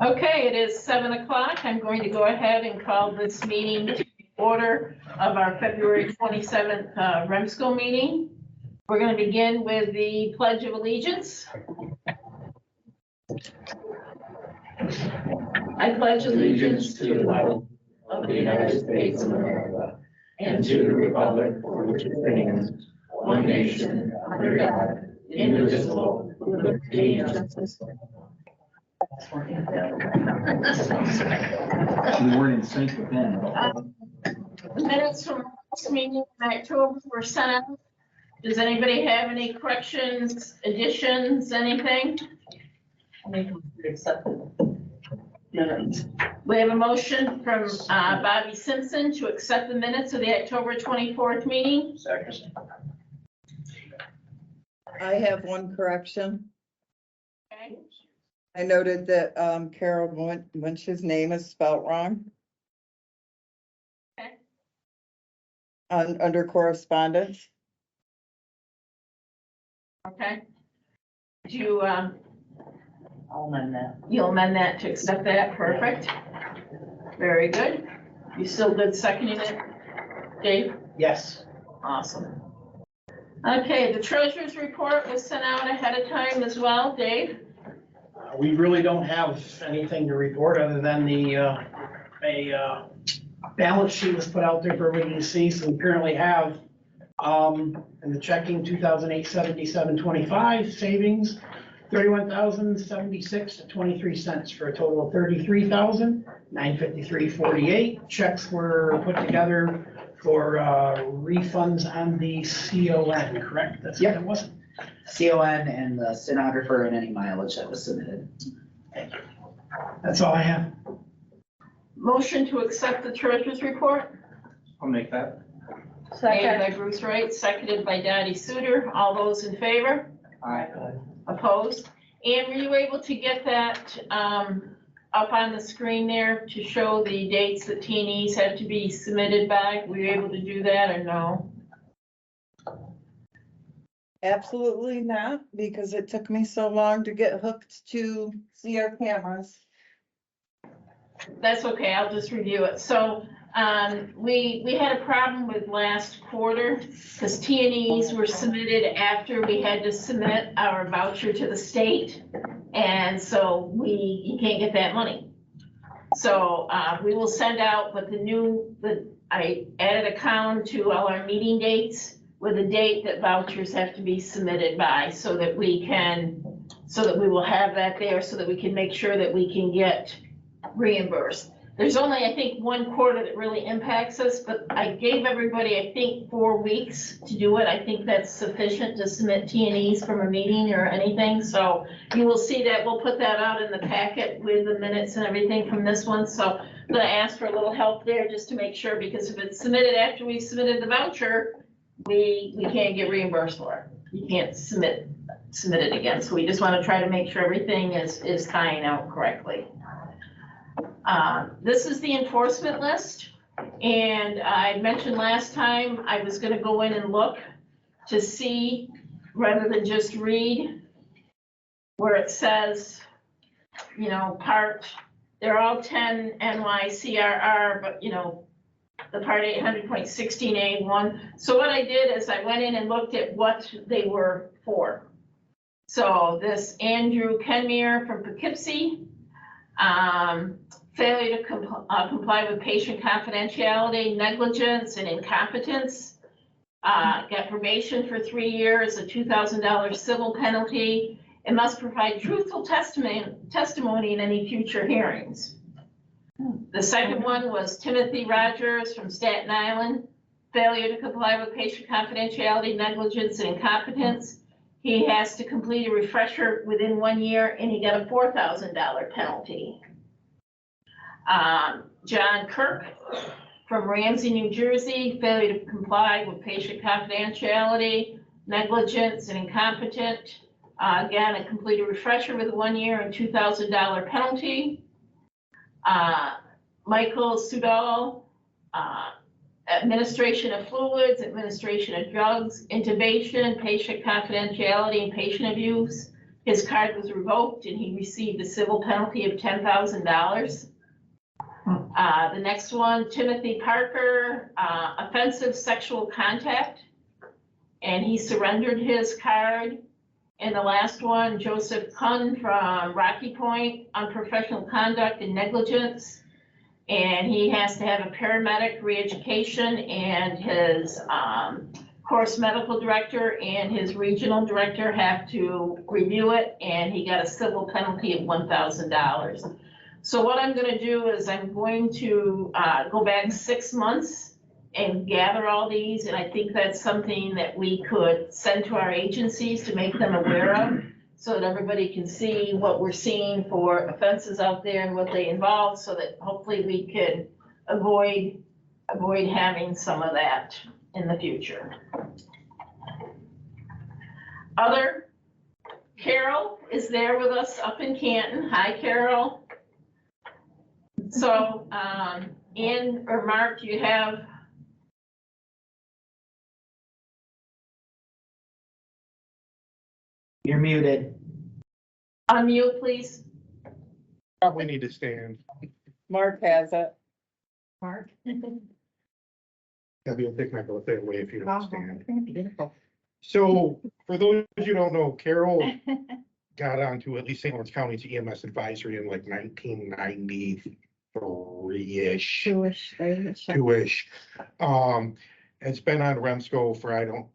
Okay, it is 7 o'clock. I'm going to go ahead and call this meeting to order of our February 27th REMSCO meeting. We're going to begin with the Pledge of Allegiance. I pledge allegiance to the flag of the United States of America and to the republic for which it stands, one nation, under God, indivisible, with liberty and justice. You weren't in sync with them. The minutes from last meeting in October were sent out. Does anybody have any corrections, additions, anything? I think we accept the minutes. We have a motion from Bobby Simpson to accept the minutes of the October 24th meeting. Second. I have one correction. Okay. I noted that Carol Lynch's name is spelled wrong. Okay. Under correspondence. Okay. Do you, I'll amend that. you'll amend that to accept that? Perfect. Very good. You still good seconding it, Dave? Yes. Awesome. Okay, the treasurer's report was sent out ahead of time as well, Dave. We really don't have anything to report other than balance sheet was put out there for everybody to see. So we currently have, in the checking, 2,877.25 savings, 31,076 to 23 cents for a total of 33,953.48. Checks were put together for refunds on the CON, correct? That's what it was. CON and the stenographer and any mileage that was submitted. That's all I have. Motion to accept the treasurer's report. I'll make that. Made by Bruce Wright, seconded by Dottie Suter. All those in favor? Opposed? And were you able to get that up on the screen there to show the dates that T&Es had to be submitted by? Were you able to do that or no? Absolutely not, because it took me so long to get hooked to see our cameras. That's okay, I'll just review it. So we had a problem with last quarter because T&Es were submitted after we had to submit our voucher to the state. And so you can't get that money. So we will send out, but I added a column to all our meeting dates with a date that vouchers have to be submitted by so that we will have that there so that we can make sure that we can get reimbursed. There's only, I think, one quarter that really impacts us, but I gave everybody, I think, 4 weeks to do it. I think that's sufficient to submit T&Es from a meeting or anything. So you will see that. We'll put that out in the packet with the minutes and everything from this one. So I'm gonna ask for a little help there just to make sure, because if it's submitted after we've submitted the voucher, we can't get reimbursed for it. You can't submit it again. So we just want to try to make sure everything is tying out correctly. This is the enforcement list, and I mentioned last time I was going to go in and look to see, rather than just read, where it says, you know, they're all 10 NYCRR, but you know, the part 800.16A1. So what I did is I went in and looked at what they were for. So this Andrew Kenmere from Poughkeepsie, failure to comply with patient confidentiality, negligence, and incompetence. Got probation for 3 years, a $2,000 civil penalty, and must provide truthful testimony in any future hearings. The second one was Timothy Rogers from Staten Island, failure to comply with patient confidentiality, negligence, and incompetence. He has to complete a refresher within 1 year, and he got a $4,000 penalty. John Kirk from Ramsey, New Jersey, failure to comply with patient confidentiality, negligence, and incompetent. Again, a complete refresher with 1 year and $2,000 penalty. Michael Sudol, administration of fluids, administration of drugs, intubation, patient confidentiality, and patient abuse. his card was revoked and he received a civil penalty of $10,000. The next one, Timothy Parker, offensive sexual contact, and he surrendered his card. And the last one, Joseph Kun from Rocky Point, unprofessional conduct and negligence. And he has to have a paramedic re-education, and his course medical director and his regional director have to review it, and he got a civil penalty of $1,000. So what I'm gonna do is I'm going to go back 6 months and gather all these, and I think that's something that we could send to our agencies to make them aware of, so that everybody can see what we're seeing for offenses out there and what they involve, so that hopefully we can avoid having some of that in the future. Carol is there with us up in Canton. Hi, Carol. So, Ann or Mark, do you have? You're muted. Unmute, please. Probably need to stand. Mark has it. Mark? That'd be a big mental thing away if you don't stand. Beautiful. So for those who don't know, Carol got onto at least St. Lawrence County's EMS advisory in like 1993-ish. Two-ish. It's been on REMSCO for, I don't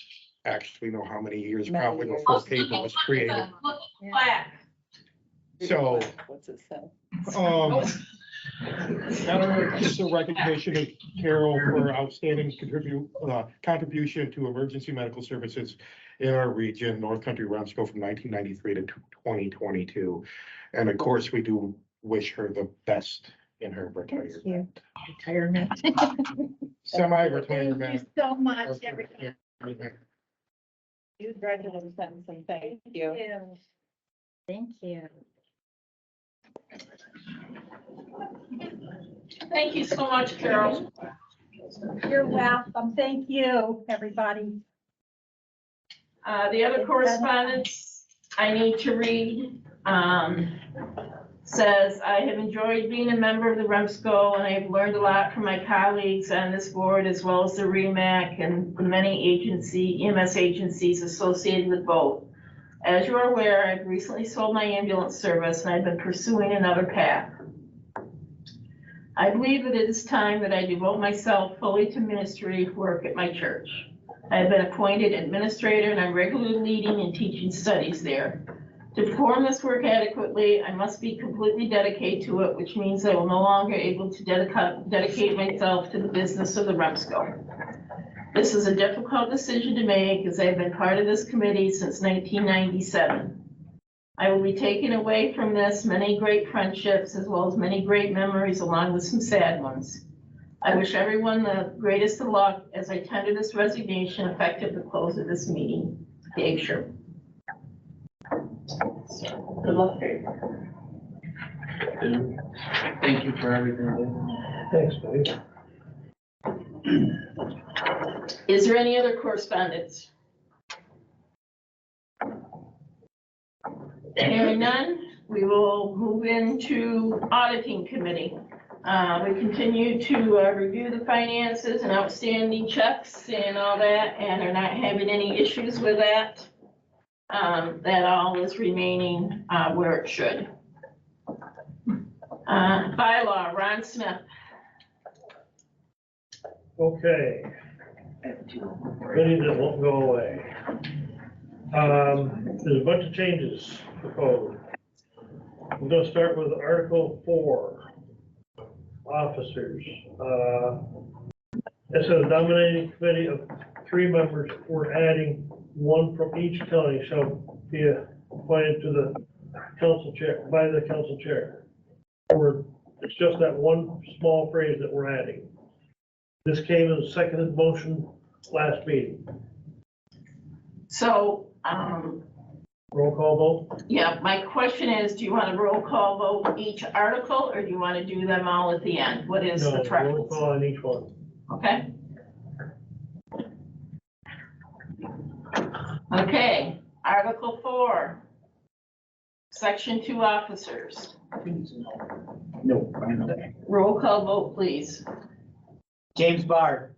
actually know how many years, Many probably years. before cable was created. Black. So, What's it say? just a recognition of Carol for outstanding contribution to emergency medical services in our region, North Country REMSCO, from 1993 to 2022. And of course, we do wish her the best in her retirement. Retirement. Semi-retirement. Thank you so much, everyone. Congratulations and thank you. Thank you. Thank you so much, Carol. You're welcome. Thank you, everybody. The other correspondence I need to read, says, I have enjoyed being a member of the REMSCO, and I have learned a lot from my colleagues on this board, as well as the REMAC and the many EMS agencies associated with both. As you are aware, I've recently sold my ambulance service, and I've been pursuing another path. I believe that it is time that I devote myself fully to ministry work at my church. I have been appointed administrator, and I'm regularly leading and teaching studies there. To perform this work adequately, I must be completely dedicated to it, which means I will no longer able to dedicate myself to the business of the REMSCO. This is a difficult decision to make, as I've been part of this committee since 1997. I will be taking away from this many great friendships, as well as many great memories, along with some sad ones. I wish everyone the greatest of luck as I tender this resignation effective the close of this meeting. Dave Sherman. Good luck, Dave. Thank you for everything. Thanks, Dave. Is there any other correspondence? Hearing none, we will move into auditing committee. We continue to review the finances and outstanding checks and all that, and are not having any issues with that. That all is remaining where it should. Bylaw, Ron Smith. Okay, many that won't go away. There's a bunch of changes proposed. We're gonna start with Article 4, officers. It says nominating committee of 3 members. We're adding 1 from each county shall be appointed to the council chair, by the council chair. It's just that one small phrase that we're adding. This came as a seconded motion last meeting. So, Roll call vote? yeah, my question is, do you want a roll call vote each article, or do you want to do them all at the end? What is No, the roll preference? call on each one. Okay. Okay, Article 4. Section 2 officers. No, I'm not. Roll call vote, please. James Barr.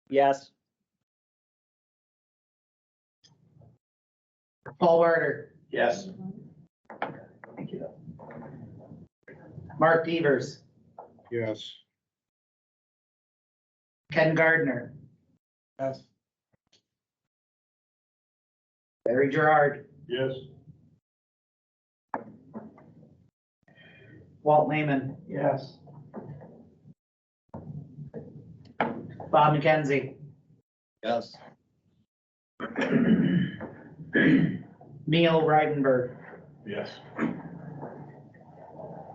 Yes. Paul Warder. Yes. Thank you. Mark Devers, Yes. Ken Gardner, Yes. Larry Gerard, Yes. Walt Lehman, Yes. Bob McKenzie, Yes. Neil Reidenberg, Yes.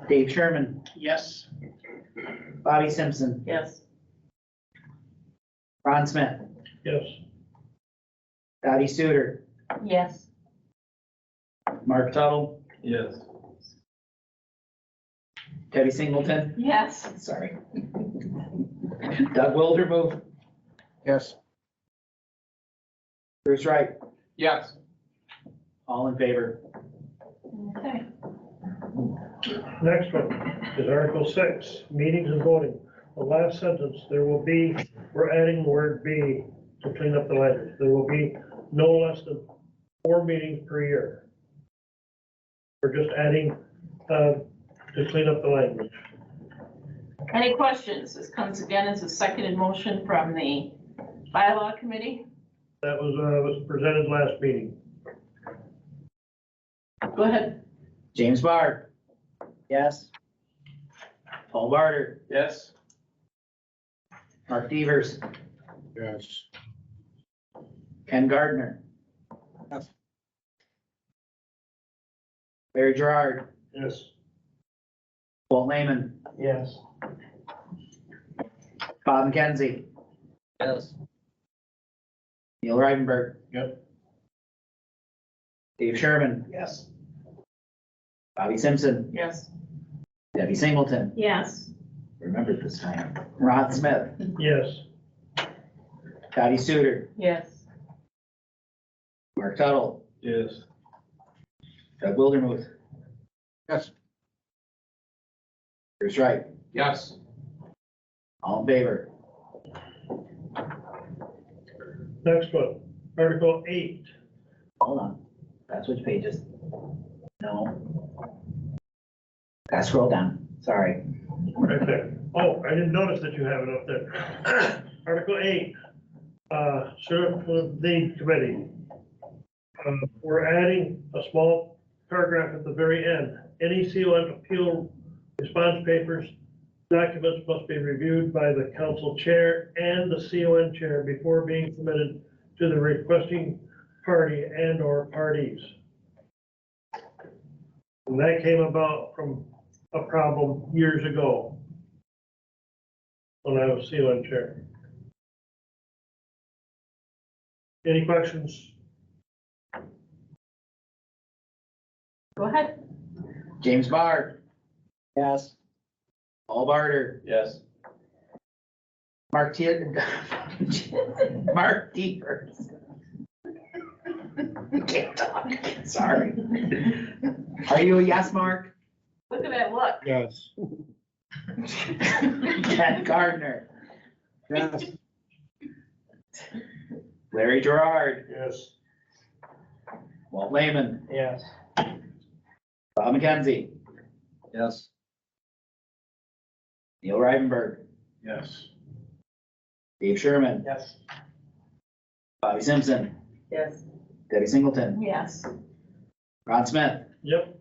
Dave Sherman, Yes. Bobby Simpson, Yes. Ron Smith, Yes. Dottie Studer, Yes. Mark Tuttle, Yes. Debbie Singleton, Yes. sorry. Doug Wildermuth, Yes. Bruce Wright, Yes. all in favor. Okay. Next one is Article 6, meetings and voting. The last sentence, there will be, we're adding the word "be" to clean up the language. There will be no less than 4 meetings per year. We're just adding, to clean up the language. Any questions? This comes again as a seconded motion from the bylaw committee. That was presented last meeting. Go ahead. James Barr. Yes. Paul Barter, Yes. Mark Devers, Yes. Ken Gardner. Yes. Larry Gerard, Yes. Walt Lehman, Yes. Bob McKenzie, Yes. Neil Reidenberg. Yep. Dave Sherman, Yes. Bobby Simpson, Yes. Debbie Singleton, Yes. remembered this time, Ron Smith, Yes. Dottie Studer, Yes. Mark Tuttle, Yes. Doug Wildermuth, Yes. Bruce Wright, Yes. all in favor. Next one, Article 8. Hold on, that's which pages? No. Gotta scroll down, sorry. Right there. Oh, I didn't notice that you have it up there. Article 8, serve the committee. We're adding a small paragraph at the very end. Any CON appeal response papers, documents must be reviewed by the council chair and the CON chair before being submitted to the requesting party and/or parties. And that came about from a problem years ago when I was CON chair. Any questions? Go ahead. James Barr. Yes. Paul Barter, Yes. Mark Mark Devers. Can't talk, sorry. Are you a yes, Mark? Look at that look. Yes. Ken Gardner, Yes. Larry Gerard, Yes. Walt Lehman, Yes. Bob McKenzie, Yes. Neil Reidenberg, Yes. Dave Sherman, Yes. Bobby Simpson, Yes. Debbie Singleton, Yes. Ron Smith, Yep.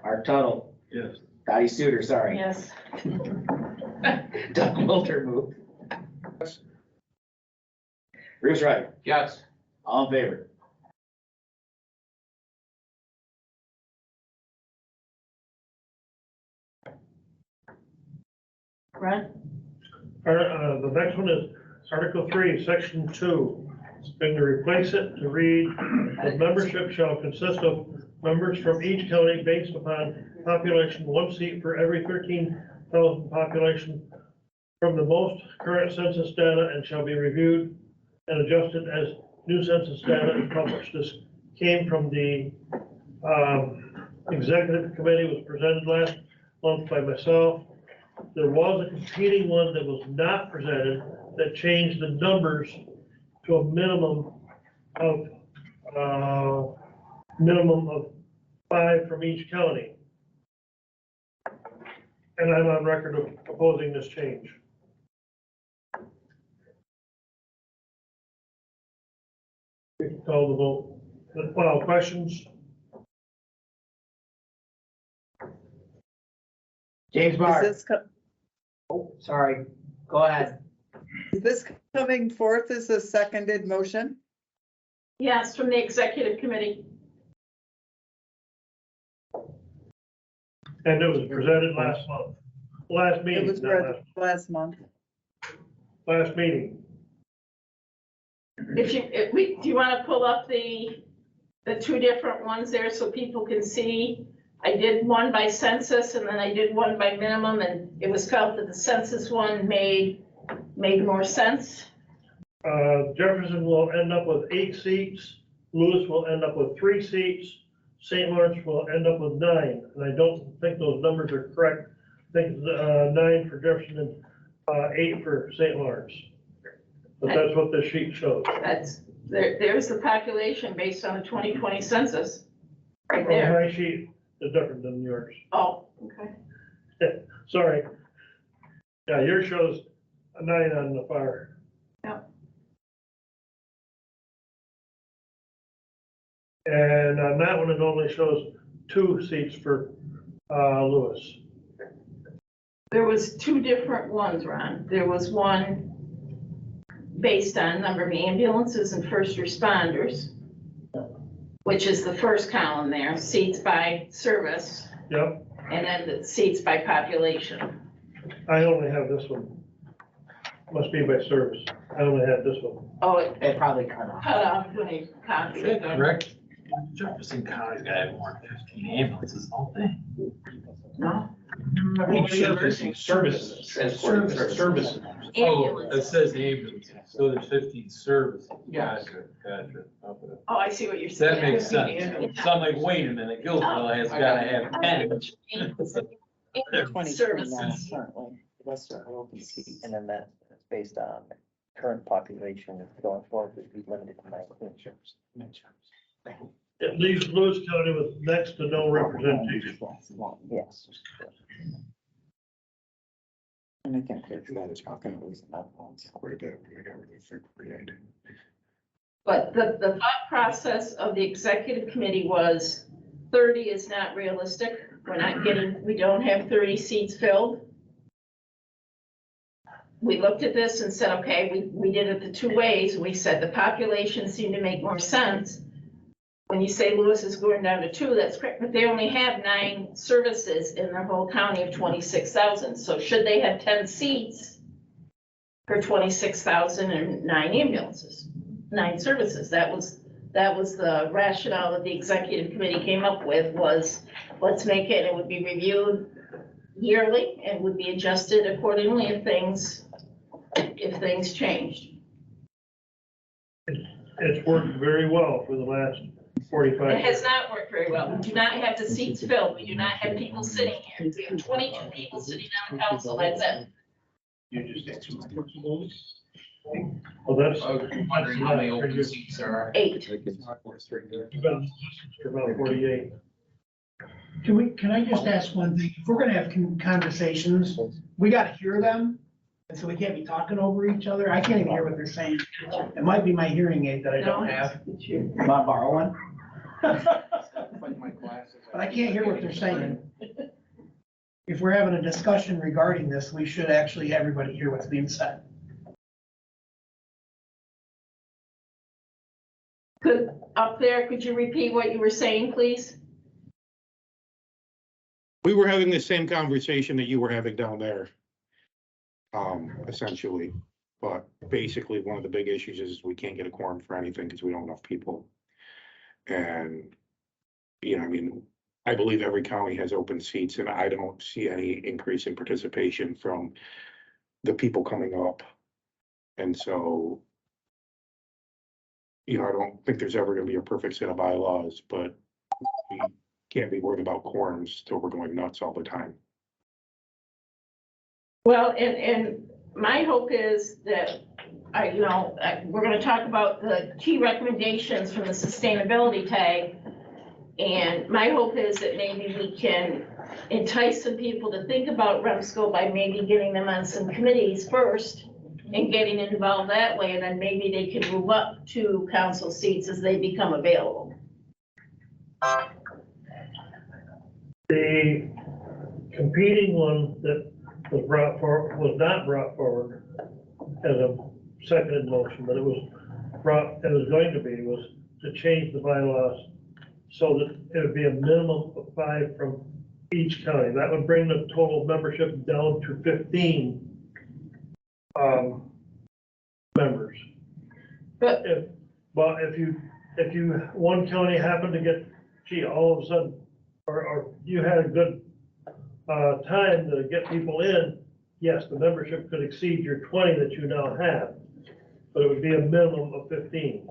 Mark Tuttle, Yes. Dottie Studer, sorry. Yes. Doug Wildermuth. Bruce Wright, Yes. all in favor. Right? The next one is Article 3, Section 2. It's going to replace it to read, the membership shall consist of members from each county based upon population, 1 seat for every 13,000 population from the most current census data, and shall be reviewed and adjusted as new census data is published. This came from the executive committee, was presented last month by myself. There was a competing one that was not presented that changed the numbers to a minimum of 5 from each county. And I'm on record of opposing this change. We can call the vote. Well, questions? James Is Mark. Sorry, go ahead. is this coming forth as a seconded motion? Yes, from the executive committee. And it was presented last month, last It meeting, was not read last month. last meeting. Do you want to pull up the two different ones there so people can see? I did one by census and then I did one by minimum, and it was felt that the census one made more sense. Jefferson will end up with 8 seats, Lewis will end up with 3 seats, St. Lawrence will end up with 9, and I don't think those numbers are correct. I think it's 9 for Jefferson and 8 for St. Lawrence. But that's what the sheet shows. There's the population based on the 2020 census, right there. My sheet is different than yours. Oh, okay. Sorry. Yeah, yours shows a 9 on the far. Yep. And on that one, it only shows 2 seats for Lewis. There was 2 different ones, Ron. There was one based on number of ambulances and first responders, which is the first column there, seats by service, Yep, and then the seats by population. I only have this one. Must be by service. I only have this one. Oh, it It probably cut off. cut off when I copied it. Correct. Jefferson County's gotta have more than 15 ambulances, don't they? No? Services. Services. Oh, Ambulance. it says ambulance, so there's 15 services. Yes. Gotcha. Okay. Oh, I see what you're saying. That makes sense. So I'm like, wait a minute, Gilsville has gotta have 10. Services. Currently, the rest are open seats, and then that's based on current population going forward would be limited to 19. It leaves Lewis County with next to no representation. Yes. And I think That is not gonna lose enough votes. Quite a bit. We got rid of the created. But the thought process of the executive committee was 30 is not realistic. We don't have 30 seats filled. We looked at this and said, okay, we did it the 2 ways. We said the population seemed to make more sense. When you say Lewis is going down to 2, that's correct, but they only have 9 services in their whole county of 26,000. So should they have 10 seats for 26,000 and 9 ambulances, 9 services? That was the rationale that the executive committee came up with, was let's make it would be reviewed yearly and would be adjusted accordingly if things changed. It's worked very well for the last 45 It years. has not worked very well. We do not have the seats filled. We do not have people sitting here. We have 22 people sitting on the council, that's it. Well, that's. Wondering how many open seats there are. 8. About 48. Can I just ask one thing? If we're gonna have conversations, we gotta hear them. And so we can't be talking over each other. I can't even hear what they're saying. It might be my hearing aid that I don't have. Am I borrow one? But I can't hear what they're saying. If we're having a discussion regarding this, we should actually everybody hear what's being said. Could you repeat what you were saying, please? We were having the same conversation that you were having down there. Essentially, but basically one of the big issues is we can't get a quorum for anything because we don't have enough people. And, I mean, I believe every county has open seats and I don't see any increase in participation from the people coming up. And so you know, I don't think there's ever gonna be a perfect set of bylaws, but we can't be worried about quorums till we're going nuts all the time. Well, and my hope is that, we're gonna talk about the key recommendations from the sustainability tag. And my hope is that maybe we can entice some people to think about REMSCO by maybe getting them on some committees first and getting involved that way, and then maybe they can move up to council seats as they become available. The competing one that was not brought forward as a seconded motion, but it was going to be, was to change the bylaws so that it would be a minimum of 5 from each county. That would bring the total membership down to 15 members. But If you, one county happened to get, all of a sudden, or you had a good time to get people in, yes, the membership could exceed your 20 that you now have, but it would be a minimum of 15.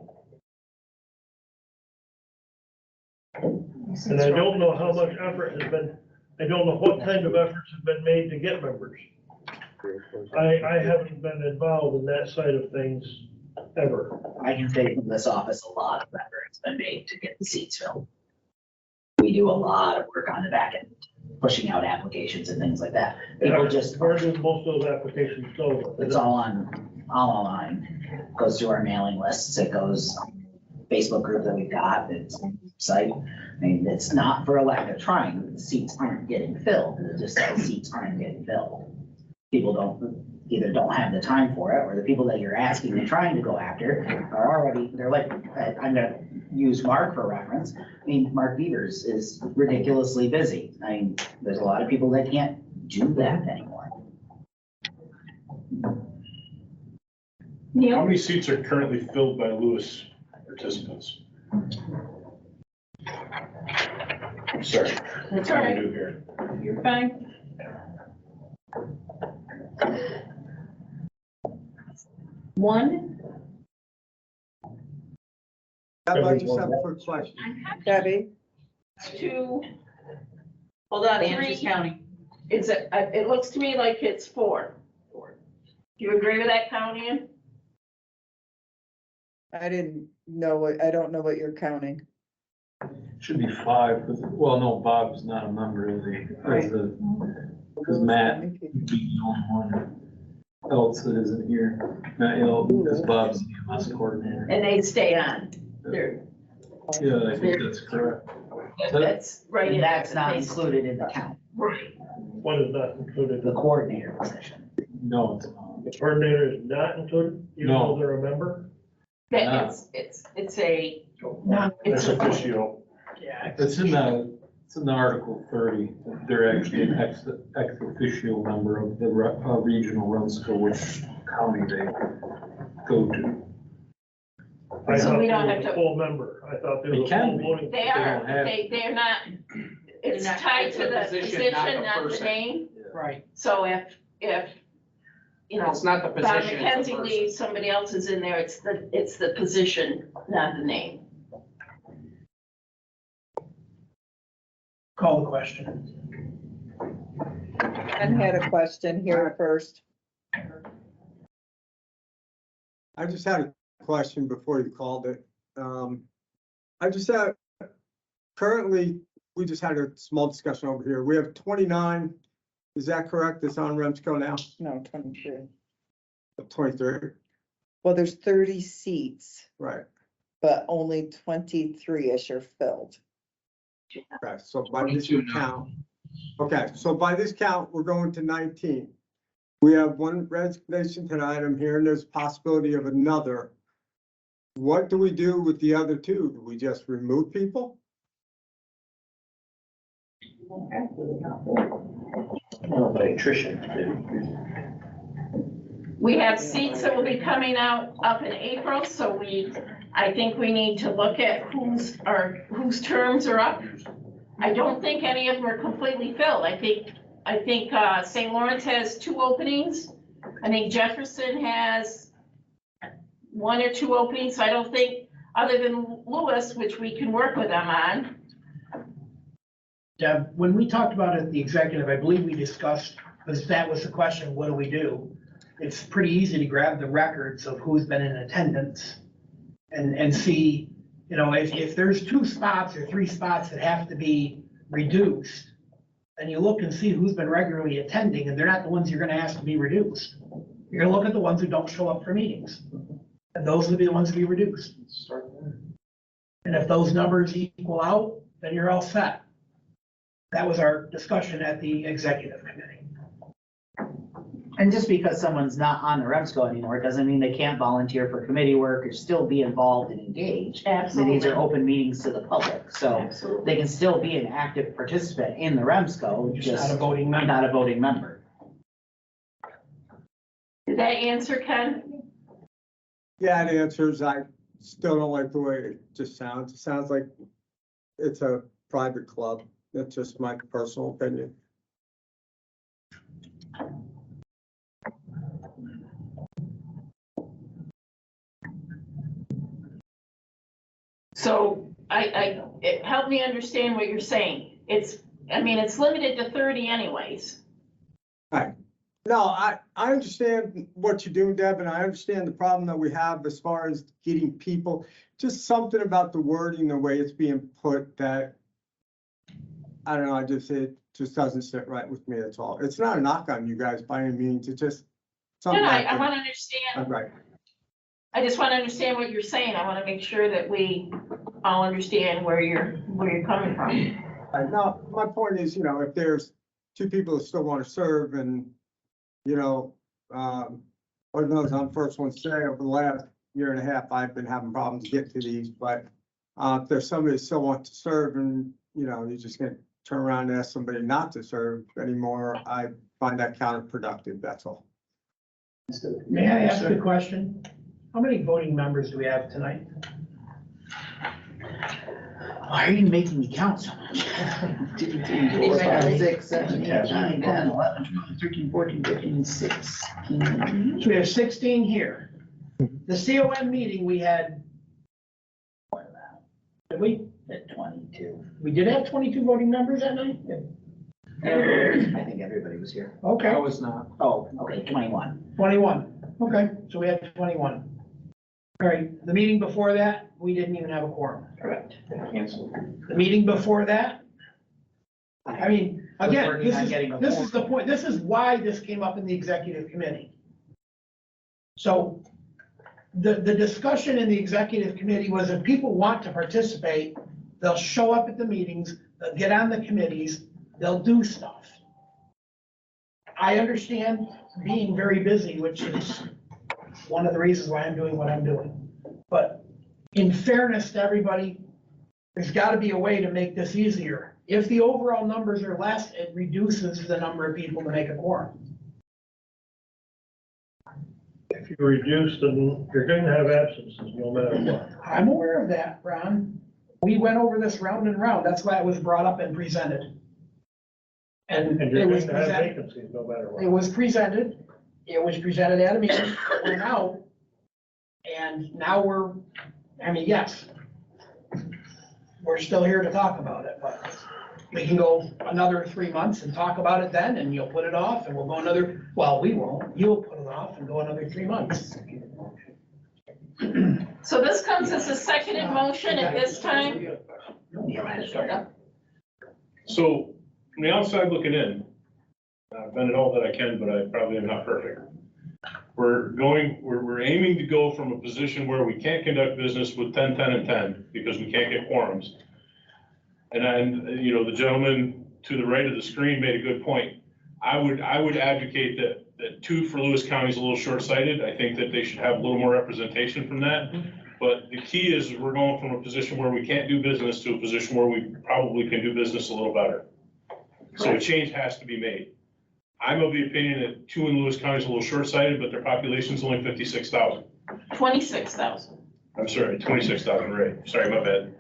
And I don't know how much effort has been, I don't know what kind of efforts have been made to get members. I haven't been involved in that side of things ever. I can say from this office, a lot of effort has been made to get the seats filled. We do a lot of work on the back end, pushing out applications and things like that. People just, Where do most of those applications go? it's all online, goes through our mailing lists, it goes Facebook group that we've got, it's site. I mean, it's not for a lack of trying, the seats aren't getting filled, it's just that the seats aren't getting filled. People either don't have the time for it, or the people that you're asking and trying to go after are already, they're like, I'm gonna use Mark for reference. I mean, Mark Beavers is ridiculously busy. I mean, there's a lot of people that can't do that anymore. How Neil, many seats are currently filled by Lewis participants? Sorry. that's What all do right, we do here? you're fine. One, I just have a quick question. Debbie, two, Hold on, Three. Andrew's counting. it looks to me like it's 4. Do you agree with that, County? I don't know what you're counting. Should be 5, well, no, Bob's not a member, is he? Because Matt would be the only one else that isn't here. Matt Hill, because Bob's the EMS coordinator. And they stay on. They're, Yeah, I think that's correct. that's right. And in that's there, not basically. included in the count, Right. What is not included? the coordinator position. No, it's not. The coordinator is not included, even No. though they're a member? That it's a, Not, It's Ex officio. yeah, It's in the Article 30. They're actually an ex officio member of the regional REMSCO, which county they go to. I So thought we they don't were have a to- full member. I thought they They were a can full be. voting. they don't are, have- they're not, it's They're not- tied it's to a the position, position, not the not the person. name. right. So if, It's not the Bob position, it's the McKenzie person. leaves, somebody else is in there, it's the position, not the name. Call the question. Ken had a question here first. I just had a question before you called it. I just had, currently, we just had a small discussion over here. We have 29, is that correct? That's on REMSCO now? No, 23. 23, Well, there's 30 seats, right. but only 23-ish are filled. Okay, so by this count, okay, so by this count, we're going to 19. We have one resignation tonight, I'm hearing there's a possibility of another. What do we do with the other 2? Do we just remove people? We have seats that will be coming out up in April, so I think we need to look at whose terms are up. I don't think any of them are completely filled. I think St. Lawrence has 2 openings. I think Jefferson has 1 or 2 openings, so I don't think other than Lewis, which we can work with them on. Deb, when we talked about it at the executive, I believe we discussed, because that was the question, what do we do? It's pretty easy to grab the records of who's been in attendance and see, you know, if there's 2 spots or 3 spots that have to be reduced, then you look and see who's been regularly attending, and they're not the ones you're gonna ask to be reduced. You're gonna look at the ones who don't show up for meetings, and those will be the ones to be reduced. And if those numbers equal out, then you're all set. That was our discussion at the executive committee. And just because someone's not on the REMSCO anymore, doesn't mean they can't volunteer for committee work or still be involved and engaged. And these are open meetings to the public, so Absolutely. they can still be an active participant in the REMSCO, Just not just a voting member. not a voting member. Did that answer, Ken? Yeah, it answers. I still don't like the way it just sounds. It sounds like it's a private club. That's just my personal opinion. So help me understand what you're saying. It's limited to 30 anyways. No, I understand what you're doing, Deb, and I understand the problem that we have as far as getting people, just something about the wording, the way it's being put that, I don't know, it just doesn't sit right with me, that's all. It's not a knock on you guys by any means, it's just something. No, like I that. want to understand. Right. I just want to understand what you're saying. I want to make sure that we all understand where you're coming from. No, my point is, if there's 2 people that still want to serve and, Lord knows I'm the first one to say over the last year and a half, I've been having problems to get to these, but if there's somebody that still wants to serve and, you're just gonna turn around and ask somebody not to serve anymore, I find that counterproductive, that's all. May I ask a question? How many voting members do we have tonight? Why are you making me count so much? 2, 3, 4, 5, 6, 7, 8, 9, 10, 11, 12, 13, 14, 15, 16. So we have 16 here. The COM meeting, we had, did we? At 22. We did have 22 voting members that night? I think everybody was here. Okay, I was not. Oh, okay, 21. 21. Okay, so we had 21. All right, the meeting before that, we didn't even have a quorum. Correct. Canceled. The meeting before that, I mean, again, working on getting a this is the quorum. point, this is why this came up in the executive committee. So the discussion in the executive committee was if people want to participate, they'll show up at the meetings, they'll get on the committees, they'll do stuff. I understand being very busy, which is one of the reasons why I'm doing what I'm doing. But in fairness to everybody, there's got to be a way to make this easier. If the overall numbers are less, it reduces the number of people to make a quorum. If you reduce them, you're going to have absences no matter what. I'm aware of that, Ron. We went over this round and round. That's why it was brought up and presented. And And it you're was going to have presented, vacancies no matter it what. was presented, at a meeting, went out. And now yes, we're still here to talk about it, but we can go another 3 months and talk about it then, and you'll put it off, and we'll go we won't, you'll put it off and go another 3 months. So this comes as a seconded motion at this time? So from the outside looking in, I've done it all that I can, but I probably am not perfect. We're aiming to go from a position where we can't conduct business with 10, 10, and 10 because we can't get quorums. And then, the gentleman to the right of the screen made a good point. I would advocate that 2 for Lewis County is a little short-sighted. I think that they should have a little more representation from that. But the key is we're going from a position where we can't do business to a position where we probably can do business a little better. So a change has to be made. I'm of the opinion that 2 in Lewis County is a little short-sighted, but their population is only 56,000. 26,000. I'm sorry, 26,000, right. Sorry, my bad.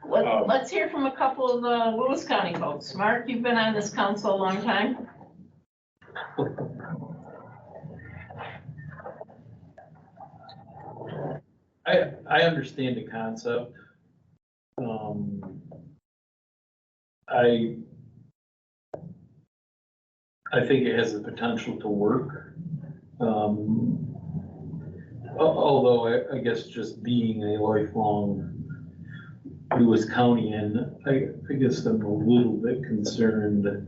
Let's hear from a couple of the Lewis County folks. Mark, you've been on this council a long time. I understand the concept. I think it has the potential to work. Although I guess just being a lifelong Lewis County, I guess I'm a little bit concerned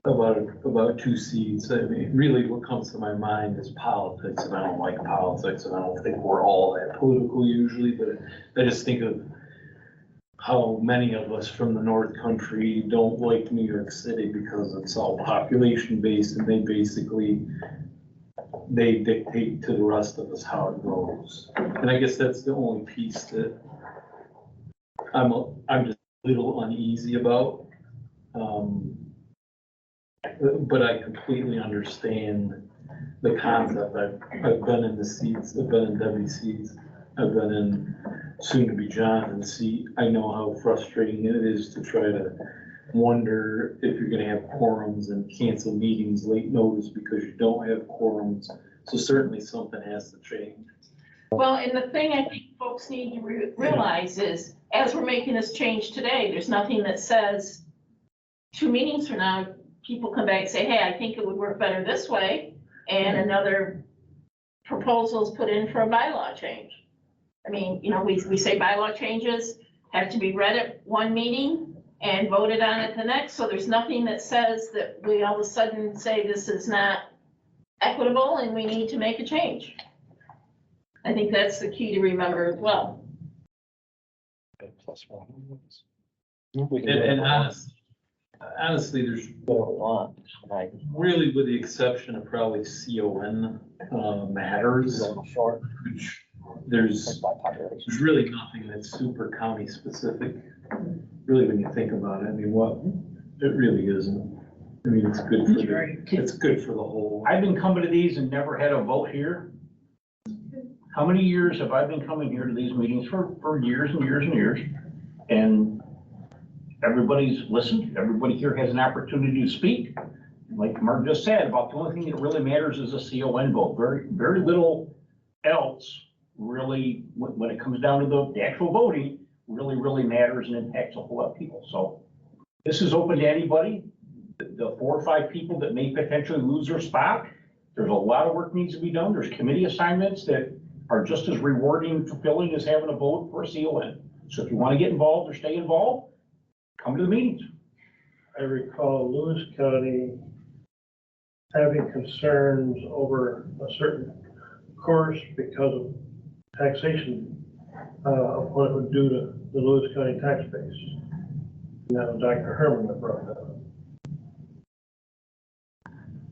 about two seats. I mean, really what comes to my mind is politics, and I don't like politics, and I don't think we're all that political usually, but I just think of how many of us from the North Country don't like New York City because it's all population based, and they dictate to the rest of us how it goes. And I guess that's the only piece that I'm just a little uneasy about. But I completely understand the concept. I've been in the seats, I've been in Debbie's seats, I've been in soon to be Jonathan's seat. I know how frustrating it is to try to wonder if you're gonna have quorums and cancel meetings late notice because you don't have quorums. So certainly something has to change. Well, and the thing I think folks need to realize is, as we're making this change today, there's nothing that says 2 meetings from now, people come back and say, hey, I think it would work better this way, and another proposal is put in for a bylaw change. I mean, you know, we say bylaw changes have to be read at one meeting and voted on at the next, so there's nothing that says that we all of a sudden say this is not equitable and we need to make a change. I think that's the key to remember as well. Plus one. And honestly, there's really, with the exception of probably CON matters, which there's really nothing that's super county specific, really, when you think about it. I mean, it really isn't. I mean, it's good for the whole. I've been coming to these and never had a vote here. How many years have I been coming here to these meetings? For years and years and years. And everybody's listened. Everybody here has an opportunity to speak. Like Mark just said, about the only thing that really matters is a CON vote. Very little else really, when it comes down to the actual voting, really matters and impacts a whole lot of people. So this is open to anybody. The 4 or 5 people that may potentially lose their spot, there's a lot of work needs to be done. There's committee assignments that are just as rewarding and fulfilling as having a vote for a CON. So if you want to get involved or stay involved, come to the meetings. I recall Lewis County having concerns over a certain course because of taxation, of what it would do to the Lewis County tax base. Now, Dr. Herman that brought that up.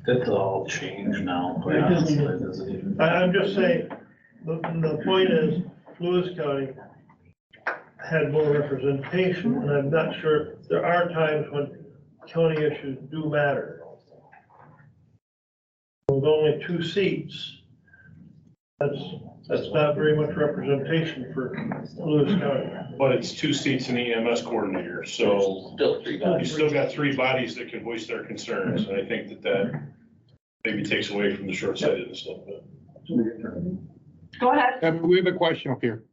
That's all changed now. Quite It doesn't honestly, it doesn't even. I'm just saying, the point is, Lewis County had more representation, and I'm not sure, there are times when county issues do matter. With only 2 seats, that's not very much representation for Lewis County. But it's 2 seats in the EMS coordinator, so Still 3 you still got 3 bodies that can voice their concerns, and I think that maybe takes away from the short-sightedness a little bit. Go ahead. We have a question up here.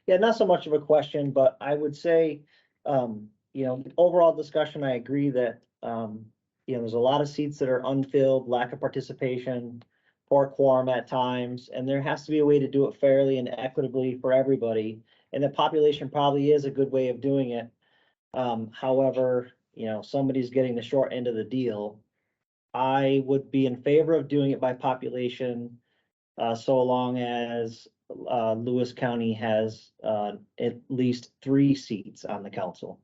Yeah, not so much of a question, but I would say, overall discussion, I agree that, there's a lot of seats that are unfilled, lack of participation, poor quorum at times, and there has to be a way to do it fairly and equitably for everybody. And the population probably is a good way of doing it. However, somebody's getting the short end of the deal. I would be in favor of doing it by population, so long as Lewis County has at least 3 seats on the council.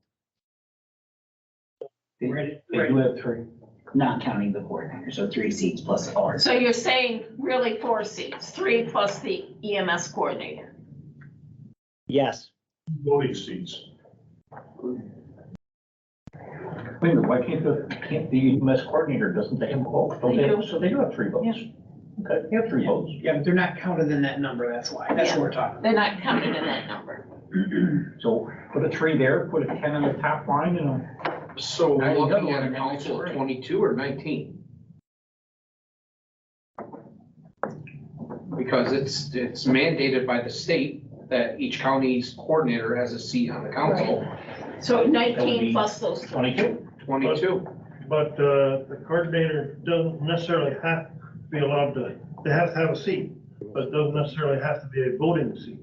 They do have 3. Not counting the coordinator, so 3 seats plus 4. So you're saying really 4 seats, 3 plus the EMS coordinator. Yes. Voting seats. Wait a minute, why can't the EMS coordinator, doesn't they have a vote? They do. So they do have 3 votes. Okay, they have 3 votes. Yeah, but they're not counted in that number, that's why. That's what we're talking They're not counted in that number. So put a 3 there, put a 10 on the top line, and So Now, we're you got looking at one a council of right. 22 or 19? because it's mandated by the state that each county's coordinator has a seat on the council. So 19 plus those two. 22. But the coordinator doesn't necessarily have to be allowed to, they have to have a seat, but doesn't necessarily have to be a voting seat.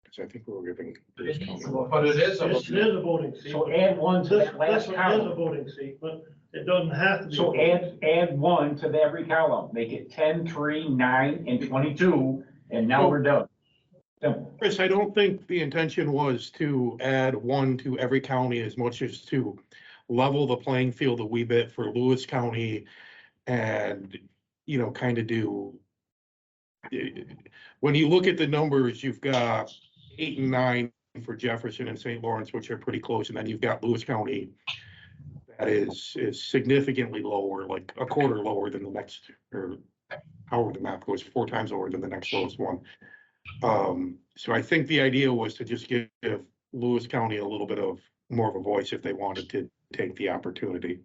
Because I think we're giving. But it is a. It is a voting seat. So add one to This that one last is a column. voting seat, but it doesn't have to be. So add one to every column, make it 10, 3, 9, and 22, and now we're done. Simple. Chris, I don't think the intention was to add one to every county as much as to level the playing field a wee bit for Lewis County and, you know, kind of do. When you look at the numbers, you've got 8 and 9 for Jefferson and St. Lawrence, which are pretty close, and then you've got Lewis County that is significantly lower, like a quarter lower than the next, or however the map goes, 4 times lower than the next lowest one. So I think the idea was to just give Lewis County a little bit of more of a voice if they wanted to take the opportunity.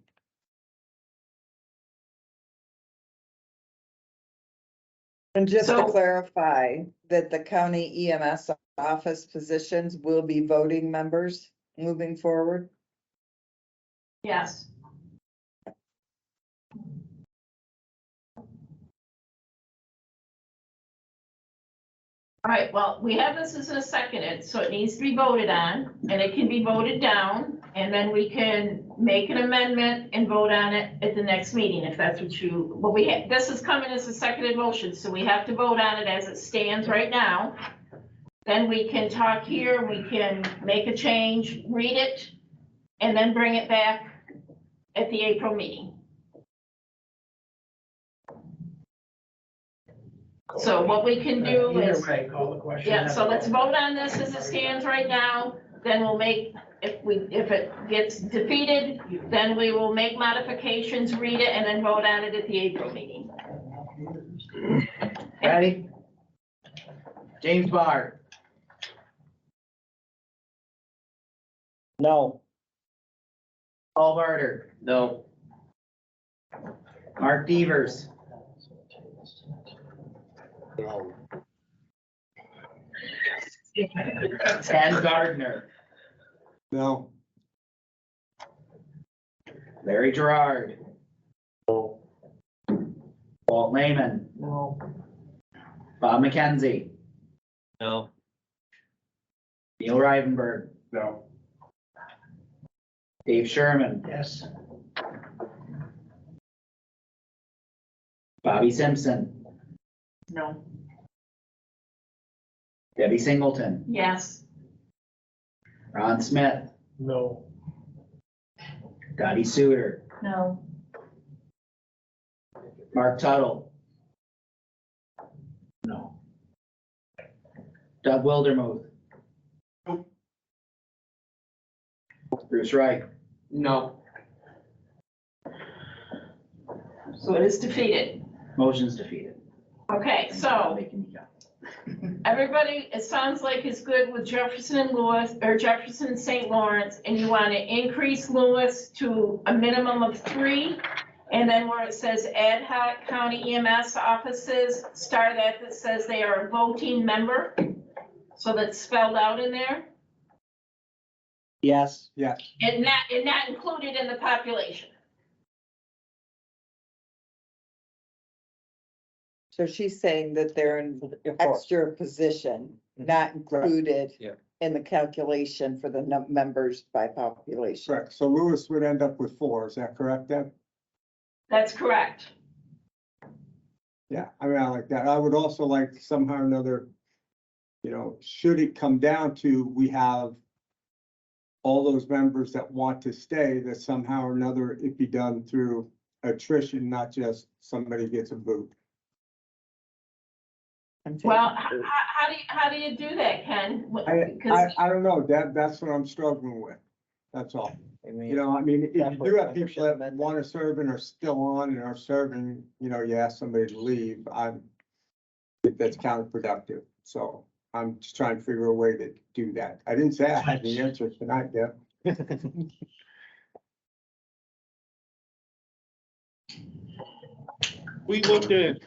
And just to So- clarify, that the county EMS office positions will be voting members moving forward? Yes. All right, well, we have this as a seconded, so it needs to be voted on, and it can be voted down, and then we can make an amendment and vote on it at the next meeting, if that's what you, but this is coming as a seconded motion, so we have to vote on it as it stands right now. Then we can talk here, we can make a change, read it, and then bring it back at the April meeting. So what we can do Either is, way, call the question. yeah, so let's vote on this as it stands right now, then we'll make, if it gets defeated, then we will make modifications, read it, and then vote on it at the April meeting. Ready? James Barr, No, Paul Barter. No. Mark Devers, No. Ken Gardner, No, Larry Gerard. Walt Lehman. No. Bob McKenzie, no, Neil Rivenberg, No. Dave Sherman, Yes. Bobby Simpson, No. Debbie Singleton, Yes. Ron Smith, No. Dottie Suter, No. Mark Tuttle. No. Doug Wildermuth. Bruce Wright. No. So it is defeated. Motion's defeated. Okay, so Making me go. everybody, it sounds like is good with Jefferson and Lewis, or Jefferson and St. Lawrence, and you want to increase Lewis to a minimum of 3. And then where it says ad hoc county EMS offices, star that says they are a voting member. So that's spelled out in there, yes, yes, and not included in the population. So she's saying that they're in extra position, not included Yeah. in the calculation for the members by population. correct. So Lewis would end up with 4, is that correct, Deb? That's correct. Yeah, I mean, I like that. I would also like somehow or another, you know, should it come down to, we have all those members that want to stay, that somehow or another it be done through attrition, not just somebody gets a boot. Well, how do you do that, Ken? Because I don't know, that's what I'm struggling with. That's all. I mean. You know, I mean, if you do have people Membership that amendment. want to serve and are still on and are serving, you know, you ask somebody to leave, that's counterproductive. So I'm just trying to figure a way to do that. I didn't say I had the answer tonight, Deb. We looked at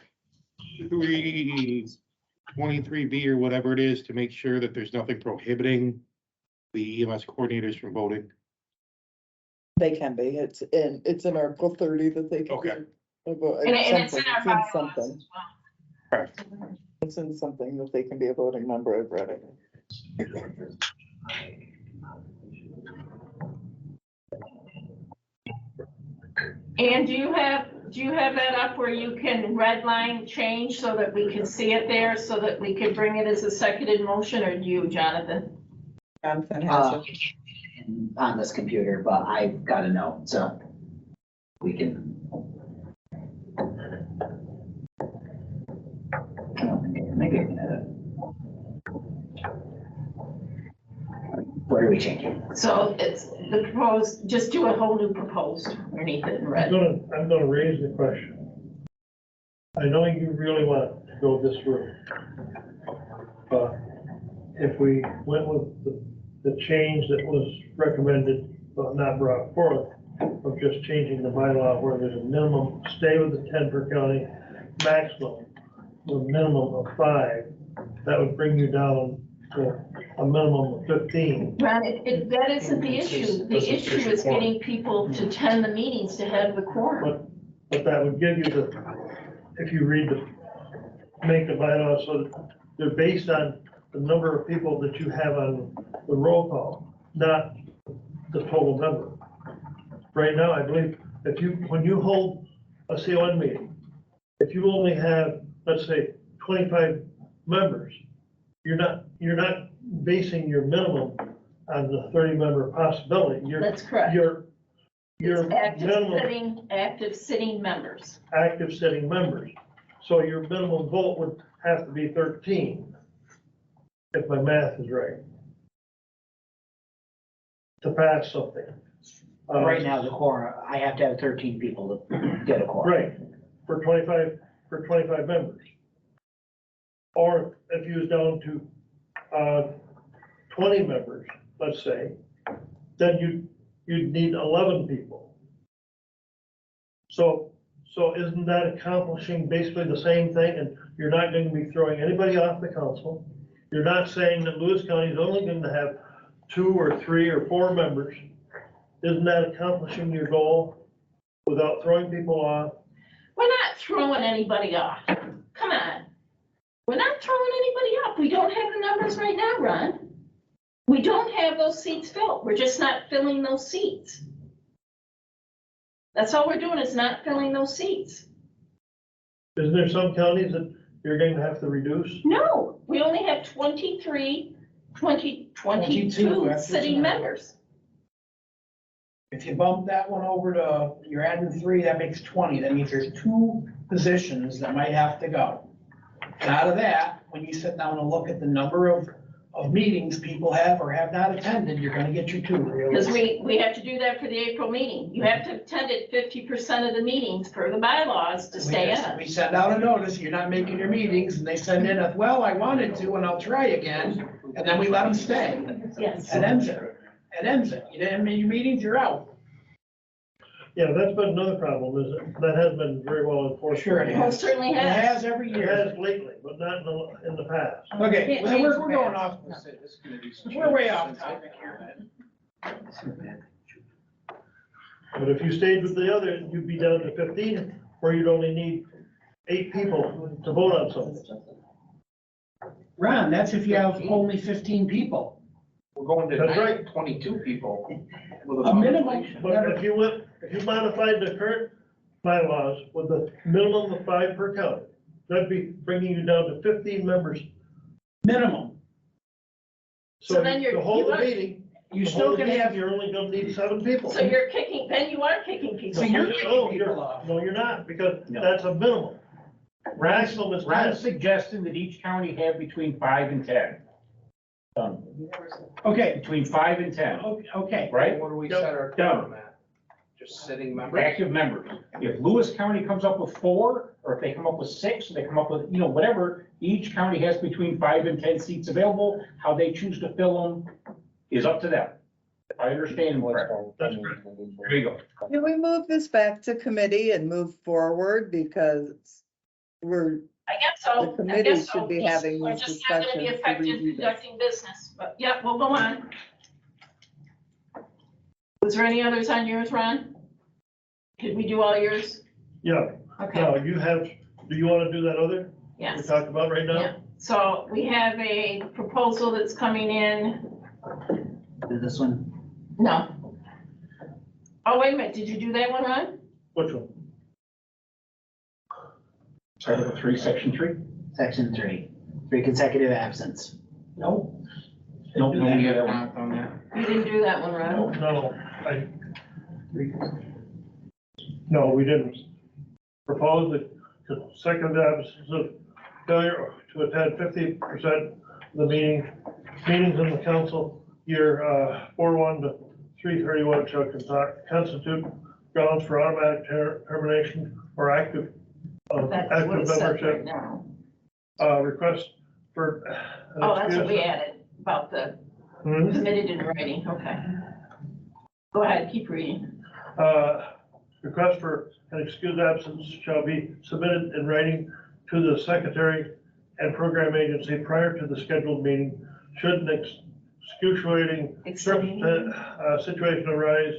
23B or whatever it is to make sure that there's nothing prohibiting the EMS coordinators from voting? They can be, it's in Article 30 that they can. Okay. be a vote- And it's in our bylaws something. as well. It's in something that they can be a voting member, I've read it. And do you have that up where you can redline change so that we can see it there, so that we can bring it as a seconded motion, or do you, Jonathan? Jonathan has it. On this computer, but I've got a note, so we can. I don't think, maybe I can edit. Where are we changing? So it's the proposed, just do a whole new proposed underneath it in red. I'm gonna raise the question. I know you really want to go this route. But if we went with the change that was recommended, but not brought forth, of just changing the bylaw where there's a minimum, stay with the 10 per county, maximum, a minimum of 5, that would bring you down to a minimum of 15. Ron, that isn't the issue. The issue is getting people to attend the meetings to have the quorum. But that would give you if you read make the bylaws so that they're based on the number of people that you have on the roll call, not the total number. Right now, I believe when you hold a CON meeting, if you only have, let's say, 25 members, you're not basing your minimum on the 30-member possibility. That's correct. Your It's minimum active sitting members. active sitting members. So your minimum vote would have to be 13, if my math is right, to pass something. Right now, the quorum, I have to have 13 people to get a quorum. Right, for 25 members. Or if you was down to 20 members, let's say, then you'd need 11 people. So isn't that accomplishing basically the same thing? And you're not going to be throwing anybody off the council. You're not saying that Lewis County is only going to have 2 or 3 or 4 members. Isn't that accomplishing your goal without throwing people off? We're not throwing anybody off. Come on. We're not throwing anybody off. We don't have the numbers right now, Ron. We don't have those seats filled. We're just not filling those seats. That's all we're doing, is not filling those seats. Isn't there some counties that you're going to have to reduce? No, we only have 22 sitting members. If you bump that one over to, you're adding 3, that makes 20. That means there's 2 positions that might have to go. And out of that, when you sit down and look at the number of meetings people have or have not attended, you're gonna get your 2. Because we have to do that for the April meeting. You have to attend at 50% of the meetings per the bylaws to stay in. We send out a notice, you're not making your meetings, and they send in well, I wanted to, and I'll try again, and then we let them stay. Yes. It ends it. It ends it. You didn't make your meetings, you're out. Yeah, that's been another problem, is that has been very well enforced. Sure it Most certainly It has. has every It year. has lately, but not in the past. Okay, Can't well, change we're the going past. off, we're way off topic here, man. But if you stayed with the other, you'd be down to 15, where you'd only need 8 people to vote on something. Ron, that's if you have only 15 people. We're going to That's right. 22 people. A minimum. But if you modified the current bylaws with a minimum of 5 per county, that'd be bringing you down to 15 members. Minimum. So then To hold you the are- meeting, You to still hold the can meeting, have, you're only gonna need 7 people. So you are kicking people. So you're kicking No, people off. No, you're not, because No. that's a minimum. Maximum is 10. Ron's suggesting that each county have between 5 and 10. Okay, Between 5 and 10, okay. right? What do we Yep. set our quorum at? Just sitting members? Active members. If Lewis County comes up with 4, or if they come up with 6, or they come up with, whatever, each county has between 5 and 10 seats available. How they choose to fill them is up to them. If I understand them correctly. That's correct. There you go. Can we move this back to committee and move forward, because we're I guess so. The I committee guess so. should be having We're these just not gonna be discussions to effective review this. conducting business, but yeah, we'll go on. Was there any others on yours, Ron? Did we do all yours? Yeah, Okay, now you have, do you want to do that other we yes. talked about right now? Yeah. So we have a proposal that's coming in. This one, No. Oh, wait a minute. Did you do that one, Ron? Which one? Article 3, Section 3? section 3, 3 consecutive absence. No. No, Don't do we that have one. not done that. You didn't do that one, Ron? No, we didn't. Propose the second absence of failure to attend 50% of the meetings in the council year 4/1 to 3/31 shall constitute grounds for automatic termination or active That's what it says right membership. now. Request for an Oh, that's what we excuse. added about the Hmm? committed in writing. Okay. Go ahead, keep reading. Request for an excused absence shall be submitted in writing to the secretary and program agency prior to the scheduled meeting. Should an excruciating situation arise,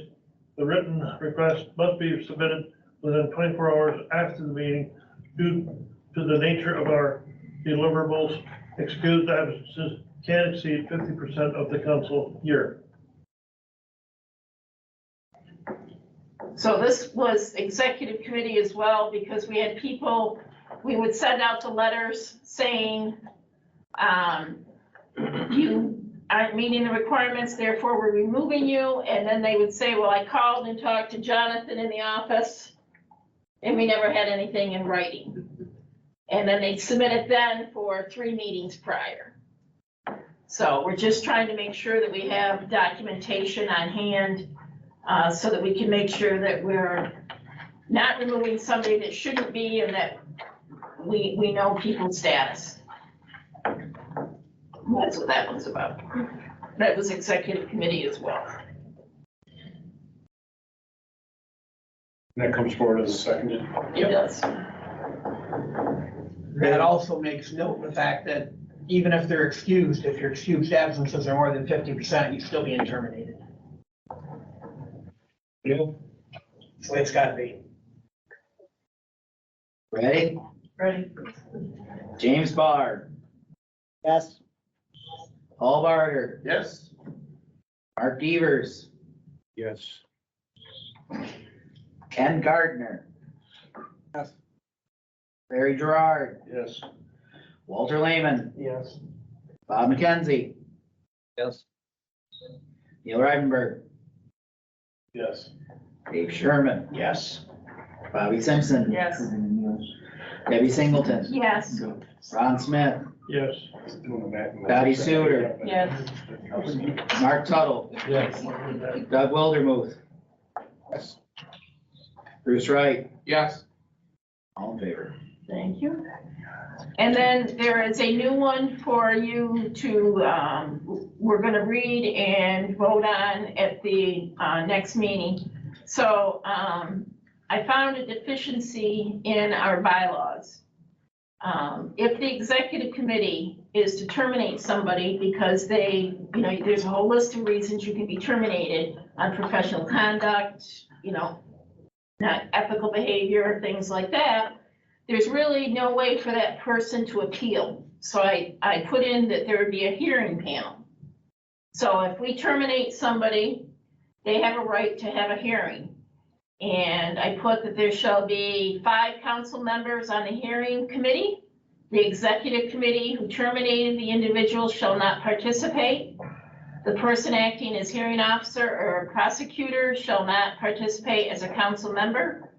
the written request must be submitted within 24 hours after the meeting. Due to the nature of our deliverables, excused absences can exceed 50% of the council year. So this was executive committee as well, because we had people, we would send out the letters saying, you aren't meeting the requirements, therefore we're removing you. And then they would say, well, I called and talked to Jonathan in the office and we never had anything in writing. And then they'd submit it then for 3 meetings prior. So we're just trying to make sure that we have documentation on hand, so that we can make sure that we're not removing somebody that shouldn't be and that we know people's status. That's what that one's about. That was executive committee as well. That comes forward as a seconded. It does. That also makes note of the fact that even if they're excused, if your excused absences are more than 50%, you're still being terminated. Yeah. So it's gotta be. Ready? Ready? James Barr, Yes. Paul Barger, Yes. Mark Devers, Yes. Ken Gardner. Yes. Barry Gerard, Yes. Walter Lehman, Yes. Bob McKenzie, Yes. Neil Reibenberg, Yes. Dave Sherman, Yes. Bobby Simpson, Yes. Debbie Singleton, Yes. Ron Smith, Yes. Patty Suter, Yes. Mark Tuttle, Yes. Doug Wildermuth, Yes. Bruce Wright, Yes. all in favor. Thank you. And then there is a new one for you to, we're gonna read and vote on at the next meeting. So I found a deficiency in our bylaws. If the executive committee is to terminate somebody because they, there's a whole list of reasons you can be terminated on professional conduct, not ethical behavior, things like that. There's really no way for that person to appeal. So I put in that there would be a hearing panel. So if we terminate somebody, they have a right to have a hearing. And I put that there shall be 5 council members on the hearing committee. The executive committee who terminated the individual shall not participate. The person acting as hearing officer or prosecutor shall not participate as a council member.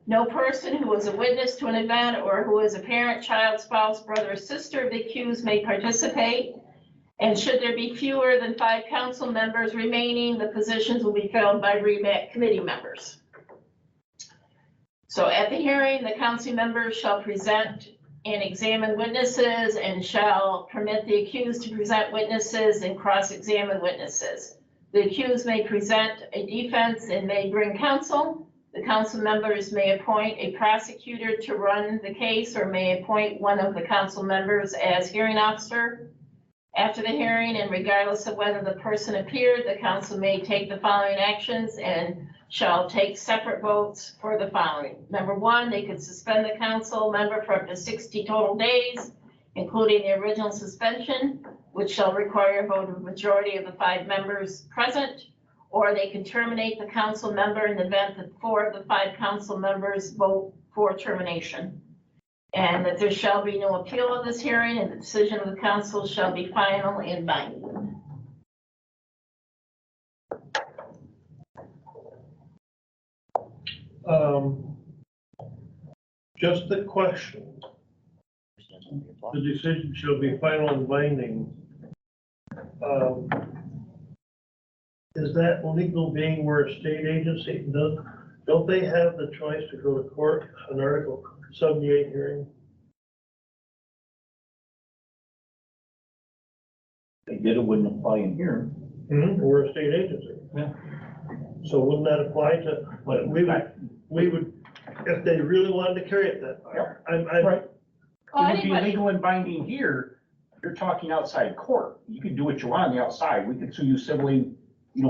No person who is a witness to an event or who is a parent, child, spouse, brother, or sister of the accused may participate. And should there be fewer than 5 council members remaining, the positions will be filled by REMAC committee members. So at the hearing, the council members shall present and examine witnesses and shall permit the accused to present witnesses and cross-examine witnesses. The accused may present a defense and may bring counsel. The council members may appoint a prosecutor to run the case or may appoint one of the council members as hearing officer. After the hearing, and regardless of whether the person appeared, the council may take the following actions and shall take separate votes for the following. Number one, they could suspend the council member for up to 60 total days, including the original suspension, which shall require a vote of a majority of the 5 members present. Or they can terminate the council member in the event that 4 of the 5 council members vote for termination. And that there shall be no appeal of this hearing, and the decision of the council shall be final and binding. Just a question. The decision shall be final and binding. Is that legal being where a state agency don't they have the choice to go to court on Article 78 hearing? They did, it wouldn't apply in here. We're a state agency. Yeah. So wouldn't that apply to, But we would, if they really wanted to carry it that far? Right. Well, It would be anybody- legal and binding here. You're talking outside court. You can do what you want on the outside. We could sue you civilly,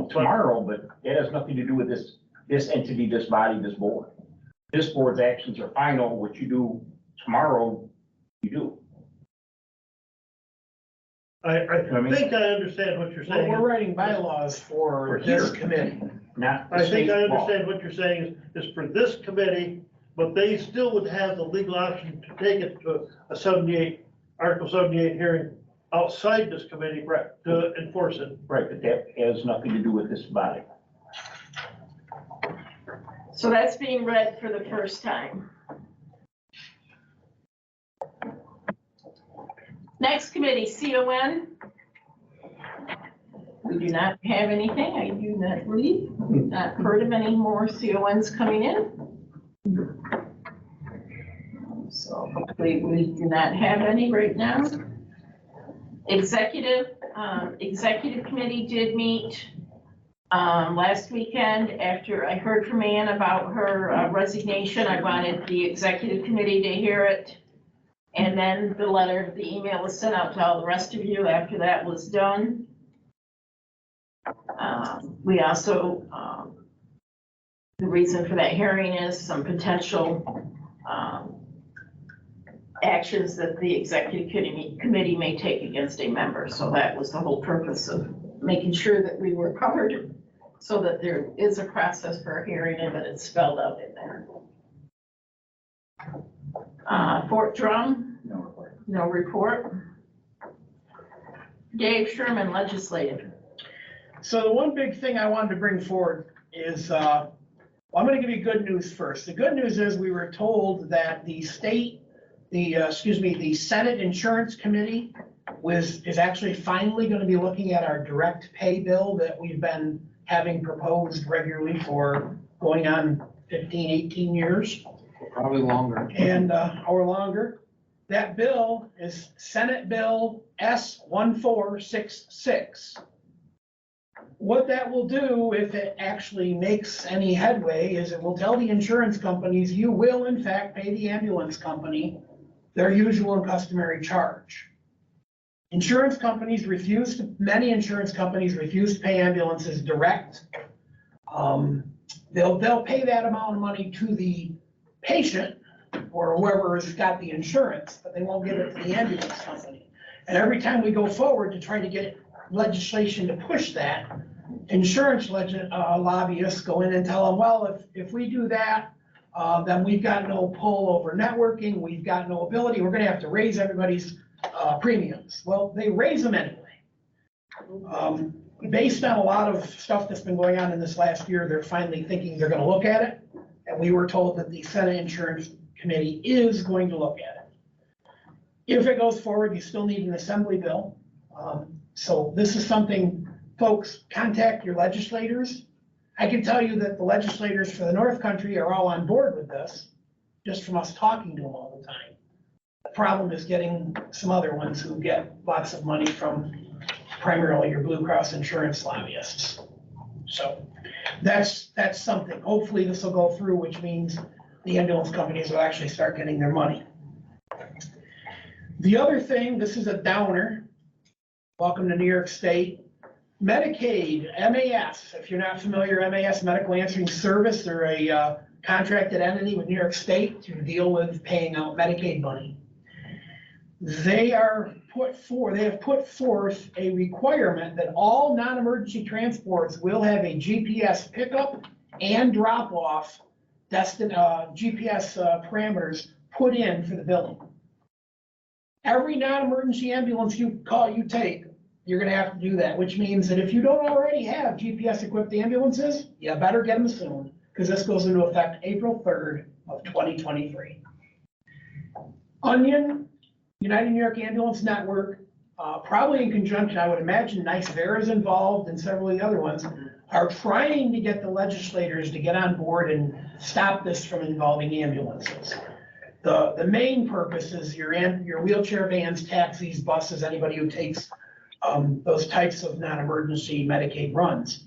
tomorrow, but it has nothing to do with this entity, this body, this board. This board's actions are final. What you do tomorrow, you do. I I mean- think I understand what you're Well, saying. we're writing bylaws for For this here. committee. Not the I think state I law. understand what you're saying is for this committee, but they still would have the legal option to take it to a Article 78 hearing outside this committee to enforce it. Right, but that has nothing to do with this body. So that's being read for the first time. Next committee, CON. We do not have anything. I do not believe. We've not heard of any more CONs coming in. So hopefully we do not have any right now. Executive committee did meet last weekend. After I heard from Ann about her resignation, I wanted the executive committee to hear it. And then the email was sent out to all the rest of you after that was done. We also, the reason for that hearing is some potential actions that the executive committee may take against a member. So that was the whole purpose of making sure that we were covered so that there is a process for a hearing and that it's spelled out in there. Fort Drum, no report. Dave Sherman, legislative. So the one big thing I wanted to bring forward is, well, I'm gonna give you good news first. The good news is we were told that the Senate Insurance Committee is actually finally gonna be looking at our direct pay bill that we've been having proposed regularly for going on 15, 18 years. Probably longer. And, or longer. That bill is Senate Bill S1466. What that will do, if it actually makes any headway, is it will tell the insurance companies, you will in fact pay the ambulance company their usual and customary charge. Many insurance companies refuse to pay ambulances direct. They'll pay that amount of money to the patient or whoever has got the insurance, but they won't give it to the ambulance company. And every time we go forward to try to get legislation to push that, insurance lobbyists go in and tell them, well, if we do that, then we've got no pull over networking, we've got no ability, we're gonna have to raise everybody's premiums. Well, they raise them anyway. Based on a lot of stuff that's been going on in this last year, they're finally thinking they're gonna look at it. And we were told that the Senate Insurance Committee is going to look at it. If it goes forward, you still need an assembly bill. So this is something, folks, contact your legislators. I can tell you that the legislators for the North Country are all on board with this, just from us talking to them all the time. The problem is getting some other ones who get lots of money from primarily your Blue Cross insurance lobbyists. So that's something. Hopefully this will go through, which means the ambulance companies will actually start getting their money. The other thing, this is a downer. Welcome to New York State. Medicaid, MAS, if you're not familiar, MAS, Medical Answering Service, they're a contracted entity with New York State to deal with paying out Medicaid money. They have put forth a requirement that all non-emergency transports will have a GPS pickup and drop-off GPS parameters put in for the billing. Every non-emergency ambulance you take, you're gonna have to do that, which means that if you don't already have GPS-equipped ambulances, you better get them soon, because this goes into effect April 3rd of 2023. Onion, United New York Ambulance Network, probably in conjunction, I would imagine Nice Vera is involved and several of the other ones, are trying to get the legislators to get on board and stop this from involving ambulances. The main purpose is your wheelchair vans, taxis, buses, anybody who takes those types of non-emergency Medicaid runs.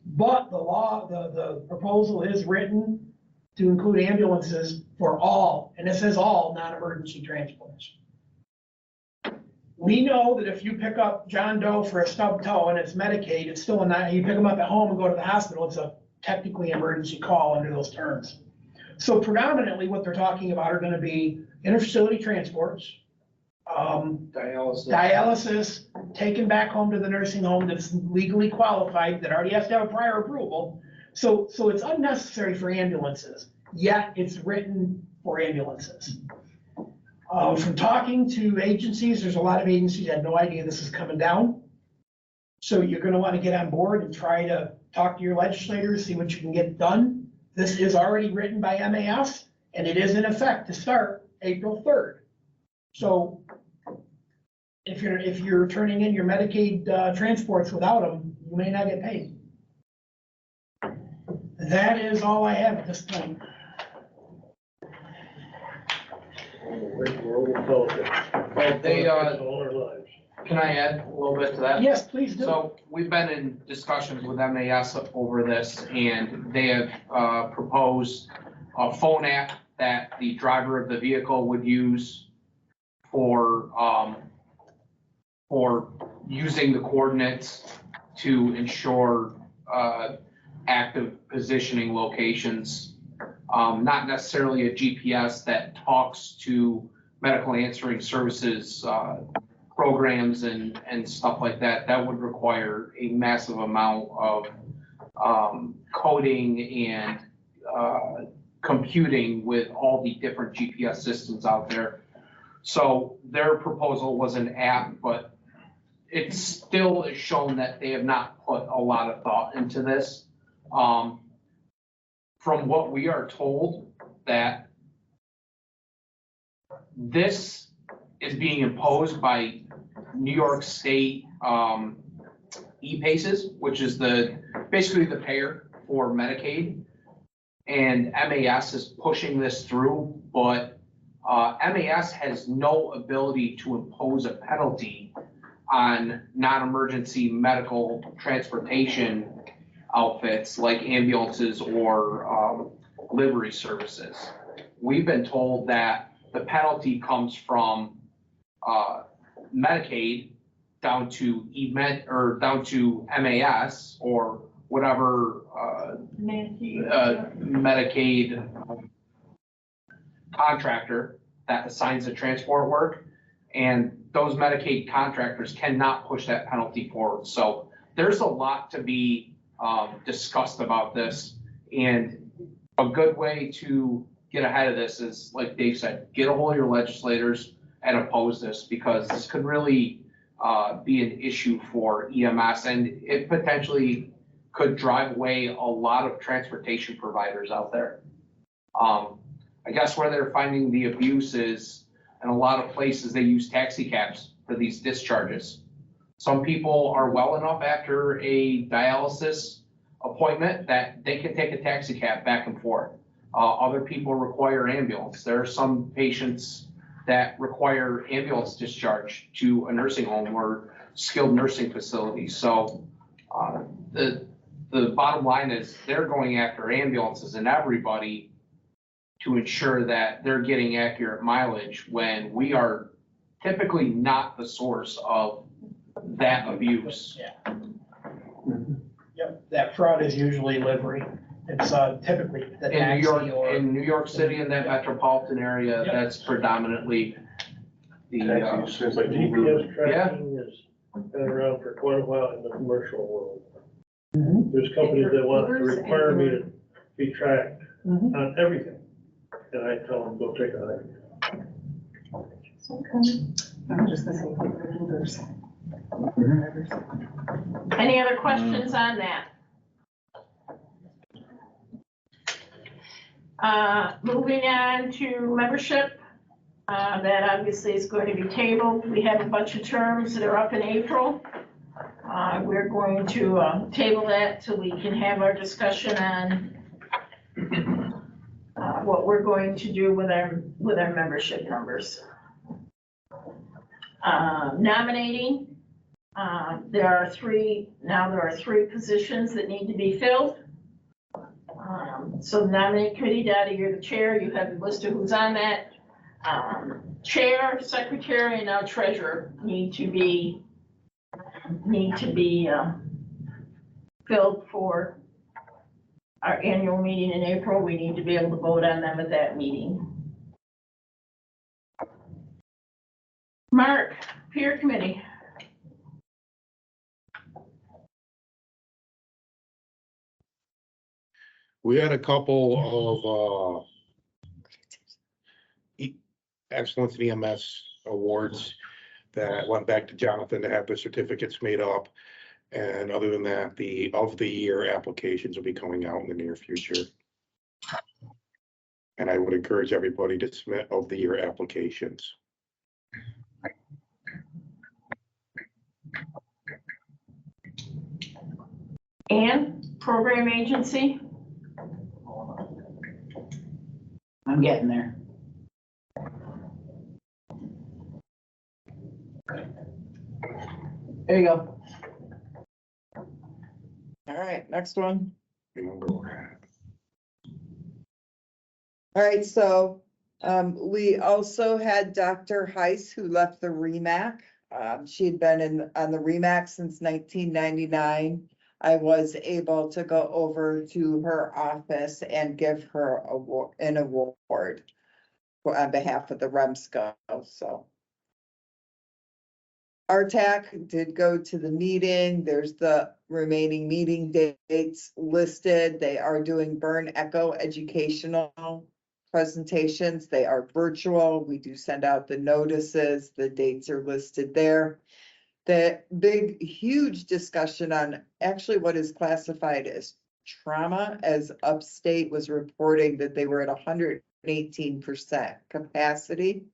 But the proposal is written to include ambulances for all, and it says all non-emergency transports. We know that if you pick up John Doe for a stub toe and it's Medicaid, it's still you pick them up at home and go to the hospital, it's a technically emergency call under those terms. So predominantly what they're talking about are gonna be interfacility transports, dialysis, taken back home to the nursing home that's legally qualified, that already has to have a prior approval. So it's unnecessary for ambulances, yet it's written for ambulances. From talking to agencies, there's a lot of agencies that had no idea this is coming down. So you're gonna wanna get on board and try to talk to your legislators, see what you can get done. This is already written by MAS, and it is in effect to start April 3rd. So if you're turning in your Medicaid transports without them, you may not get paid. That is all I have at this point. Well, they, All our lives. can I add a little bit to that? Yes, please do. So we've been in discussions with MAS over this, and they have proposed a phone app that the driver of the vehicle would use for using the coordinates to ensure active positioning locations. Not necessarily a GPS that talks to medical answering services programs and stuff like that. That would require a massive amount of coding and computing with all the different GPS systems out there. So their proposal was an app, but it still is shown that they have not put a lot of thought into this. From what we are told, that this is being imposed by New York State e-paces, which is basically the payer for Medicaid. And MAS is pushing this through, but MAS has no ability to impose a penalty on non-emergency medical transportation outfits like ambulances or livery services. We've been told that the penalty comes from Medicaid down to down to MAS or whatever Medicaid contractor that assigns the transport work, and those Medicaid contractors cannot push that penalty forward. So there's a lot to be discussed about this, and a good way to get ahead of this is, like Dave said, get a hold of your legislators and oppose this, because this could really be an issue for EMS, and it potentially could drive away a lot of transportation providers out there. I guess where they're finding the abuse is in a lot of places they use taxi cabs for these discharges. Some people are well enough after a dialysis appointment that they can take a taxi cab back and forth. Other people require ambulance. There are some patients that require ambulance discharge to a nursing home or skilled nursing facility. So the bottom line is they're going after ambulances and everybody to ensure that they're getting accurate mileage when we are typically not the source of that abuse. Yeah. Yep, that fraud is usually livery. It's typically the In New taxi York, or. in New York City and that metropolitan area, Yep. that's predominantly the, Seems like GPS tracking has been around for quite a while in the commercial world. There's companies that want to require me to be tracked on everything. And I tell them, go take a hike. I'm just gonna say, Ubers. Any other questions on that? Moving on to membership, that obviously is going to be tabled. We have a bunch of terms that are up in April. We're going to table that till we can have our discussion on what we're going to do with our membership numbers. Nominating, there are three positions that need to be filled. So the nominating committee, Dottie, you're the chair, you have the list of who's on that. Chair, secretary, and now treasurer need to be filled for our annual meeting in April. We need to be able to vote on them at that meeting. Mark, peer committee. We had a couple of excellence in EMS awards that went back to Jonathan to have the certificates made up. And other than that, the of the year applications will be coming out in the near future. And I would encourage everybody to submit of the year applications. And program agency. I'm getting there. There you go. All right, next one. Remember, All right, so we also had Dr. Heiss, who left the REMAC. She'd been on the REMAC since 1999. I was able to go over to her office and give her an award on behalf of the REMSCO, so. RTAC did go to the meeting. There's the remaining meeting dates listed. They are doing burn echo educational presentations. They are virtual. We do send out the notices. The dates are listed there. The big, huge discussion on actually what is classified as trauma, as Upstate was reporting that they were at 118% capacity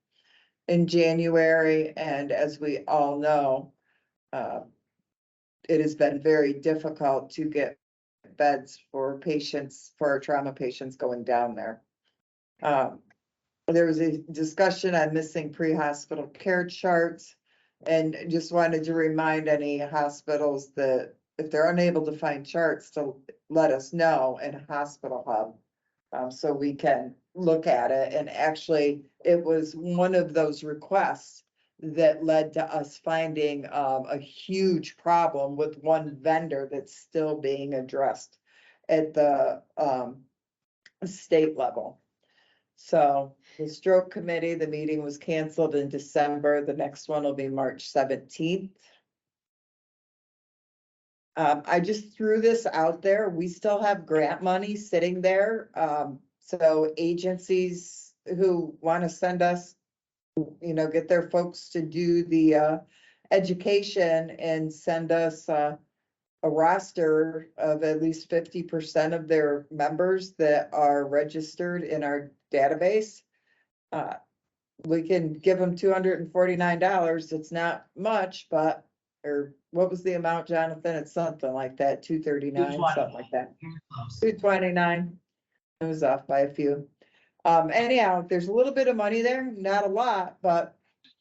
in January, and as we all know, it has been very difficult to get beds for patients, for our trauma patients going down there. There was a discussion on missing pre-hospital care charts, and just wanted to remind any hospitals that if they're unable to find charts, to let us know in Hospital Hub, so we can look at it. And actually, it was one of those requests that led to us finding a huge problem with one vendor that's still being addressed at the state level. So the stroke committee, the meeting was canceled in December. The next one will be March 17th. I just threw this out there. We still have grant money sitting there. So agencies who want to send us, get their folks to do the education and send us a roster of at least 50% of their members that are registered in our database. We can give them $249. It's not much, but, or what was the amount, Jonathan? It's something like that, 239, something like that. 229. It was off by a few. Anyhow, there's a little bit of money there, not a lot, but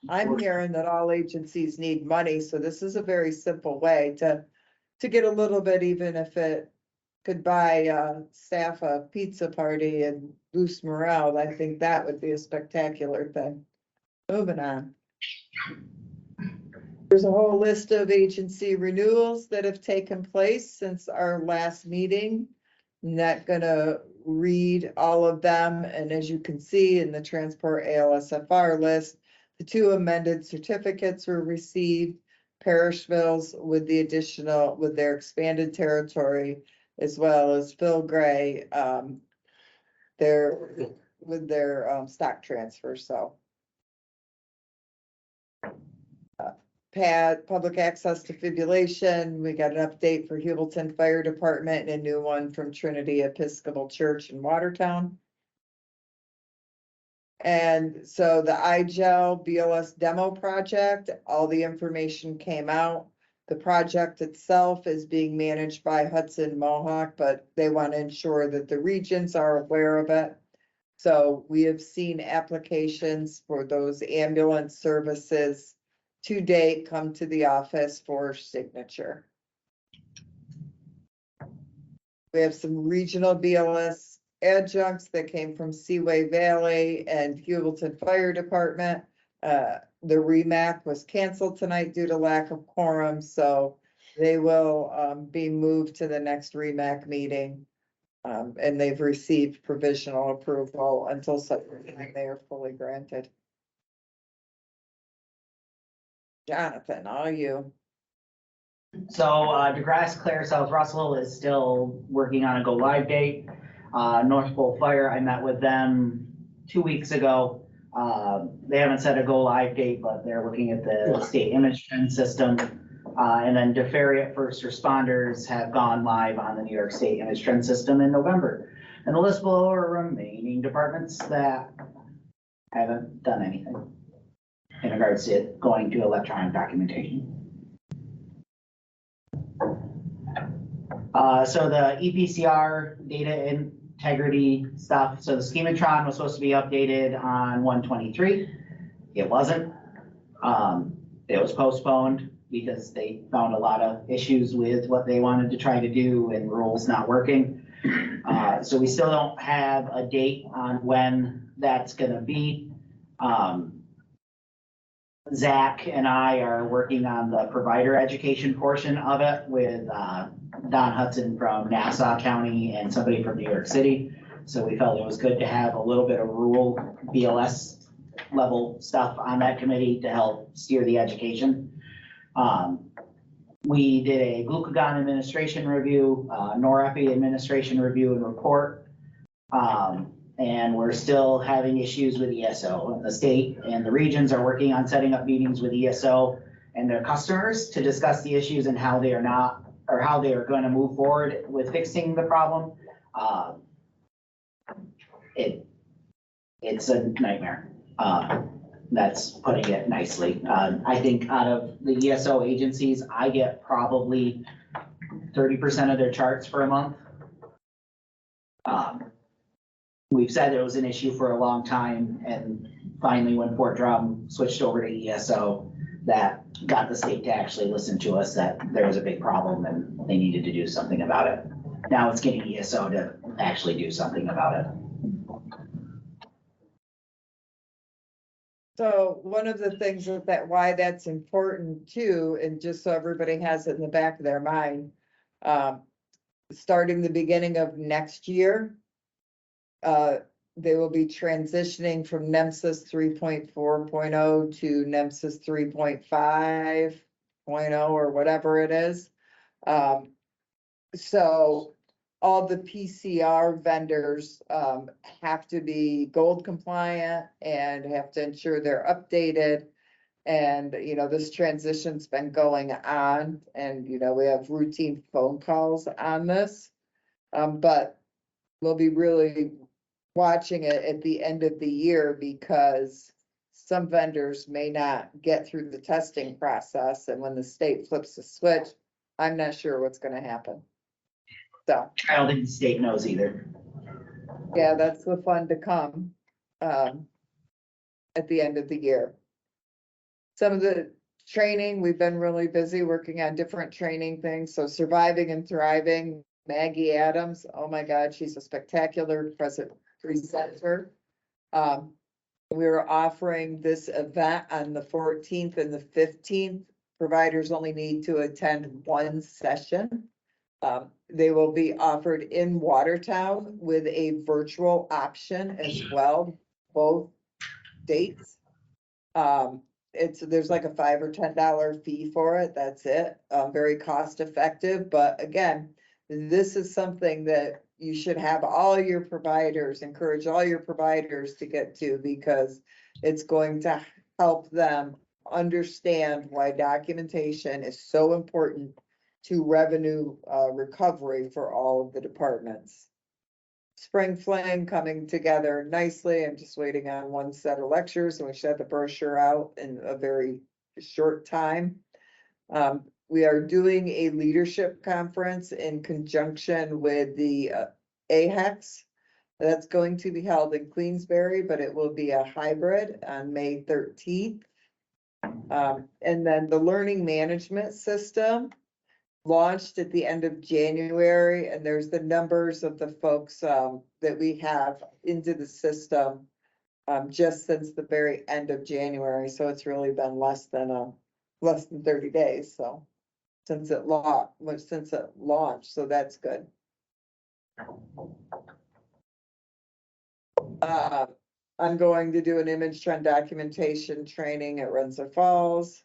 I'm hearing that all agencies need money, so this is a very simple way to get a little bit, even if it could buy, staff a pizza party and boost morale, I think that would be a spectacular thing. Moving on. There's a whole list of agency renewals that have taken place since our last meeting. Not gonna read all of them, and as you can see in the transport ALSFR list, the 2 amended certificates were received. Parishville's with the additional, with their expanded territory, as well as Phil Gray, with their stock transfer, so. PAD, public access defibrillation, we got an update for Hubleton Fire Department and a new one from Trinity Episcopal Church in Watertown. And so the iGel BLS demo project, all the information came out. The project itself is being managed by Hudson Mohawk, but they want to ensure that the regions are aware of it. So we have seen applications for those ambulance services to date come to the office for signature. We have some regional BLS adjuncts that came from Seaway Valley and Hubleton Fire Department. The REMAC was canceled tonight due to lack of quorum, so they will be moved to the next REMAC meeting. And they've received provisional approval until such time they are fully granted. Jonathan, all you. So, DeGrasse Clare South Russell is still working on a go live date. North Pole Fire, I met with them 2 weeks ago. They haven't set a go live date, but they're looking at the state image trend system. And then DeFerriet First Responders have gone live on the New York State image trend system in November. And the list below are remaining departments that haven't done anything in regards to it going to electronic documentation. So the EPCR data integrity stuff, so the schematron was supposed to be updated on 1/23. It wasn't. It was postponed because they found a lot of issues with what they wanted to try to do and rules not working. So we still don't have a date on when that's gonna be. Zach and I are working on the provider education portion of it with Don Hudson from Nassau County and somebody from New York City. So we felt it was good to have a little bit of rural BLS level stuff on that committee to help steer the education. We did a glucagon administration review, norepi administration review and report. And we're still having issues with ESO. And the state and the regions are working on setting up meetings with ESO and their customers to discuss the issues and how they are not, or how they are going to move forward with fixing the problem. It's a nightmare. That's putting it nicely. I think out of the ESO agencies, I get probably 30% of their charts for a month. We've said it was an issue for a long time, and finally when Fort Drum switched over to ESO, that got the state to actually listen to us that there was a big problem and they needed to do something about it. Now it's getting ESO to actually do something about it. So one of the things that why that's important too, and just so everybody has it in the back of their mind, starting the beginning of next year, they will be transitioning from NEMSIS 3.4.0 to NEMSIS 3.5.0 or whatever it is. So all the PCR vendors have to be gold compliant and have to ensure they're updated. And, you know, this transition's been going on and, you know, we have routine phone calls on this. But we'll be really watching it at the end of the year because some vendors may not get through the testing process. And when the state flips the switch, I'm not sure what's going to happen. So I don't think the state knows either. yeah, that's the fun to come at the end of the year. Some of the training, we've been really busy working on different training things. So surviving and thriving, Maggie Adams, oh my God, she's a spectacular presenter. We're offering this event on the 14th and the 15th. Providers only need to attend one session. They will be offered in Watertown with a virtual option as well, both dates. There's like a $5 or $10 fee for it. That's it. Very cost effective, but again, this is something that you should have all your providers, encourage all your providers to get to, because it's going to help them understand why documentation is so important to revenue recovery for all of the departments. Spring Fling coming together nicely. I'm just waiting on one set of lectures, and we should have the brochure out in a very short time. We are doing a leadership conference in conjunction with the AHEX. That's going to be held in Queensbury, but it will be a hybrid on May 13th. And then the learning management system launched at the end of January, and there's the numbers of the folks that we have into the system just since the very end of January. So it's really been less than 30 days. So since it launched, so that's good. I'm going to do an image trend documentation training at Rensselaer Falls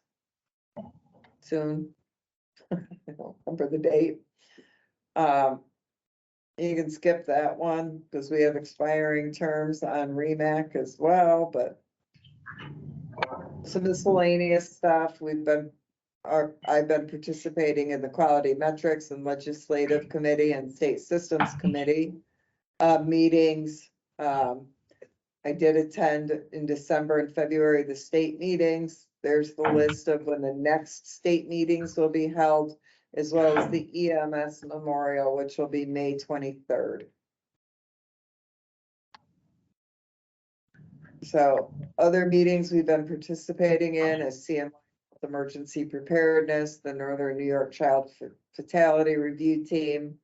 soon. I don't remember the date. You can skip that one because we have expiring terms on REMAC as well, but some miscellaneous stuff. I've been participating in the quality metrics and legislative committee and state systems committee meetings. I did attend in December and February the state meetings. There's the list of when the next state meetings will be held, as well as the EMS Memorial, which will be May 23rd. So other meetings we've been participating in is CMI Emergency Preparedness, the Northern New York Child Fatality Review Team.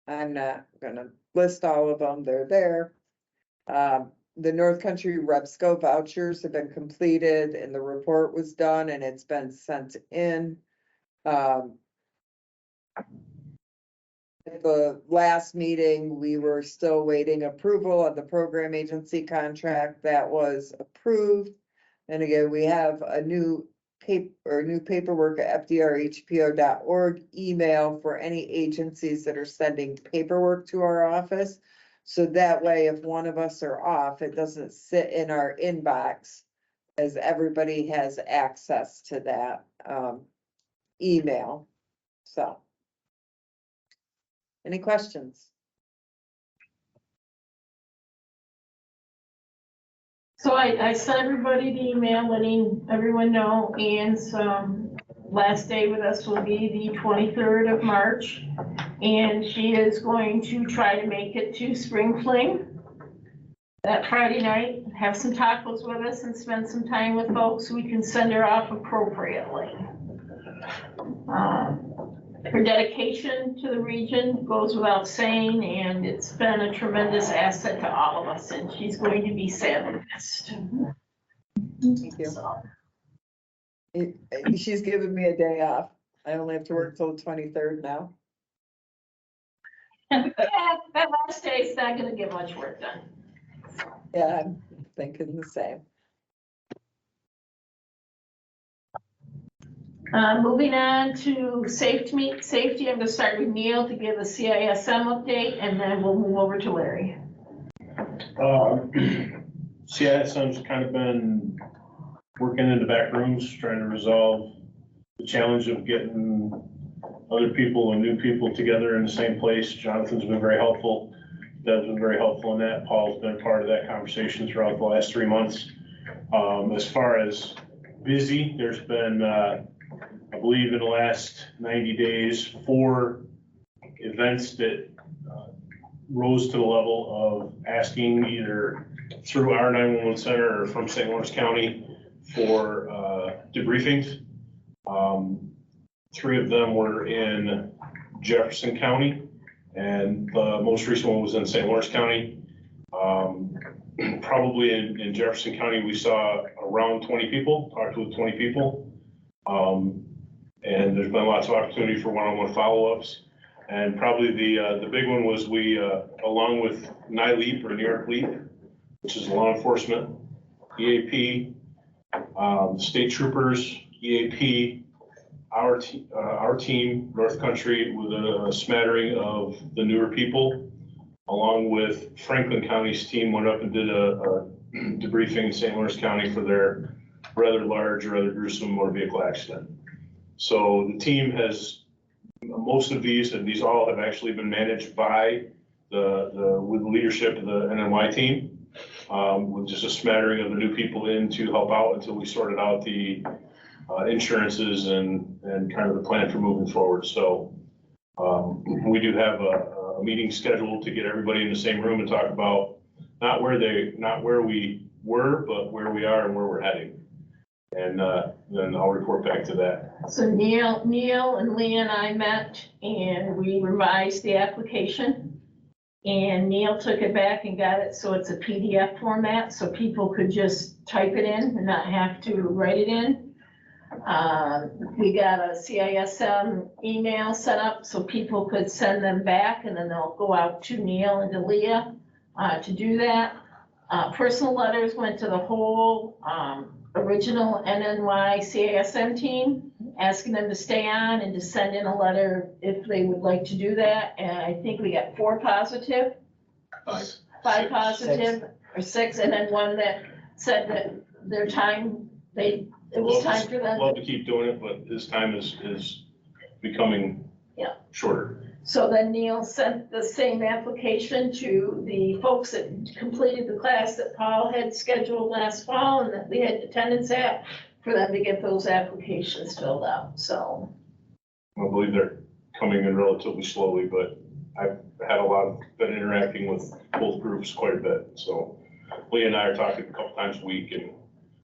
I'm not gonna list all of them, they're there. The North Country REMSCO vouchers have been completed and the report was done and it's been sent in. At the last meeting, we were still waiting approval of the program agency contract that was approved. And again, we have a new paperwork at fdrhpo.org email for any agencies that are sending paperwork to our office. So that way, if one of us are off, it doesn't sit in our inbox, as everybody has access to that email. So, any questions? So I sent everybody the email letting everyone know, and last day with us will be the 23rd of March. And she is going to try to make it to Spring Fling that Friday night, have some tacos with us and spend some time with folks so we can send her off appropriately. Her dedication to the region goes without saying, and it's been a tremendous asset to all of us, and she's going to be sadly missed. Thank you. She's given me a day off. I only have to work till the 23rd now. Yeah, that last day is not gonna get much work done. Yeah, I'm thinking the same. Moving on to safety, I'm gonna start with Neil to give a CISM update, and then we'll move over to Larry. CISM's kind of been working in the back rooms, trying to resolve the challenge of getting other people and new people together in the same place. Jonathan's been very helpful. Deb's been very helpful in that. Paul's been part of that conversation throughout the last 3 months. As far as busy, there's been, I believe in the last 90 days, 4 events that rose to the level of asking either through our 911 center or from St. Lawrence County for debriefings. 3 of them were in Jefferson County, And the most recent one was in St. Lawrence County. Probably in Jefferson County, we saw around 20 people, talked with 20 people. And there's been lots of opportunity for one-on-one follow-ups. And probably the big one was we, along with NILEAP or New York LEAP, which is law enforcement, EAP, state troopers, EAP, our team, North Country, with a smattering of the newer people, along with Franklin County's team, went up and did a debriefing in St. Lawrence County for their rather large, rather gruesome motor vehicle accident. So the team has, most of these, and these all have actually been managed by with the leadership of the NNY team, with just a smattering of the new people in to help out until we sorted out the insurances and kind of the plan for moving forward. So we do have a meeting scheduled to get everybody in the same room and talk about not where we were, but where we are and where we're heading. And then I'll report back to that. So Neil and Lee and I met and we revised the application. And Neil took it back and got it so it's a PDF format, so people could just type it in and not have to write it in. We got a CISM email set up so people could send them back, and then they'll go out to Neil and to Leah to do that. Personal letters went to the whole original NNY CISM team, asking them to stay on and to send in a letter if they would like to do that. And I think we got 4 positive. 5 positive, or 6, and then one that said that their time, it was time for them. Love to keep doing it, but his time is becoming shorter. So then Neil sent the same application to the folks that completed the class that Paul had scheduled last fall and that we had attendance at, for them to get those applications filled out, so. I believe they're coming in relatively slowly, but I've had been interacting with both groups quite a bit. So Lee and I are talking a couple times a week and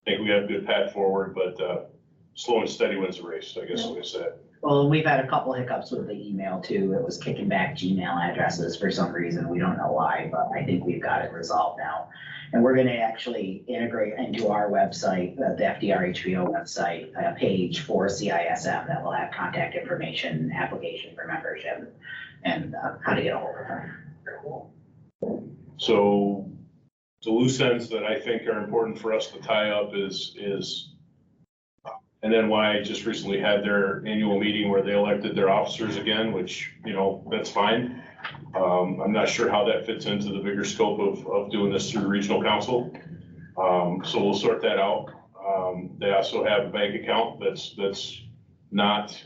think we have a good path forward, but slow and steady wins the race, I guess, like I said. Well, we've had a couple hiccups with the email too. It was kicking back Gmail addresses for some reason. We don't know why, but I think we've got it resolved now. And we're gonna actually integrate into our website, the FDR HBO website, a page for CISM that will have contact information, application for membership, and how to get a hold of her. So the loose ends that I think are important for us to tie up is and then why I just recently had their annual meeting where they elected their officers again, which, that's fine. I'm not sure how that fits into the bigger scope of doing this through the regional council. So we'll sort that out. They also have a bank account that's not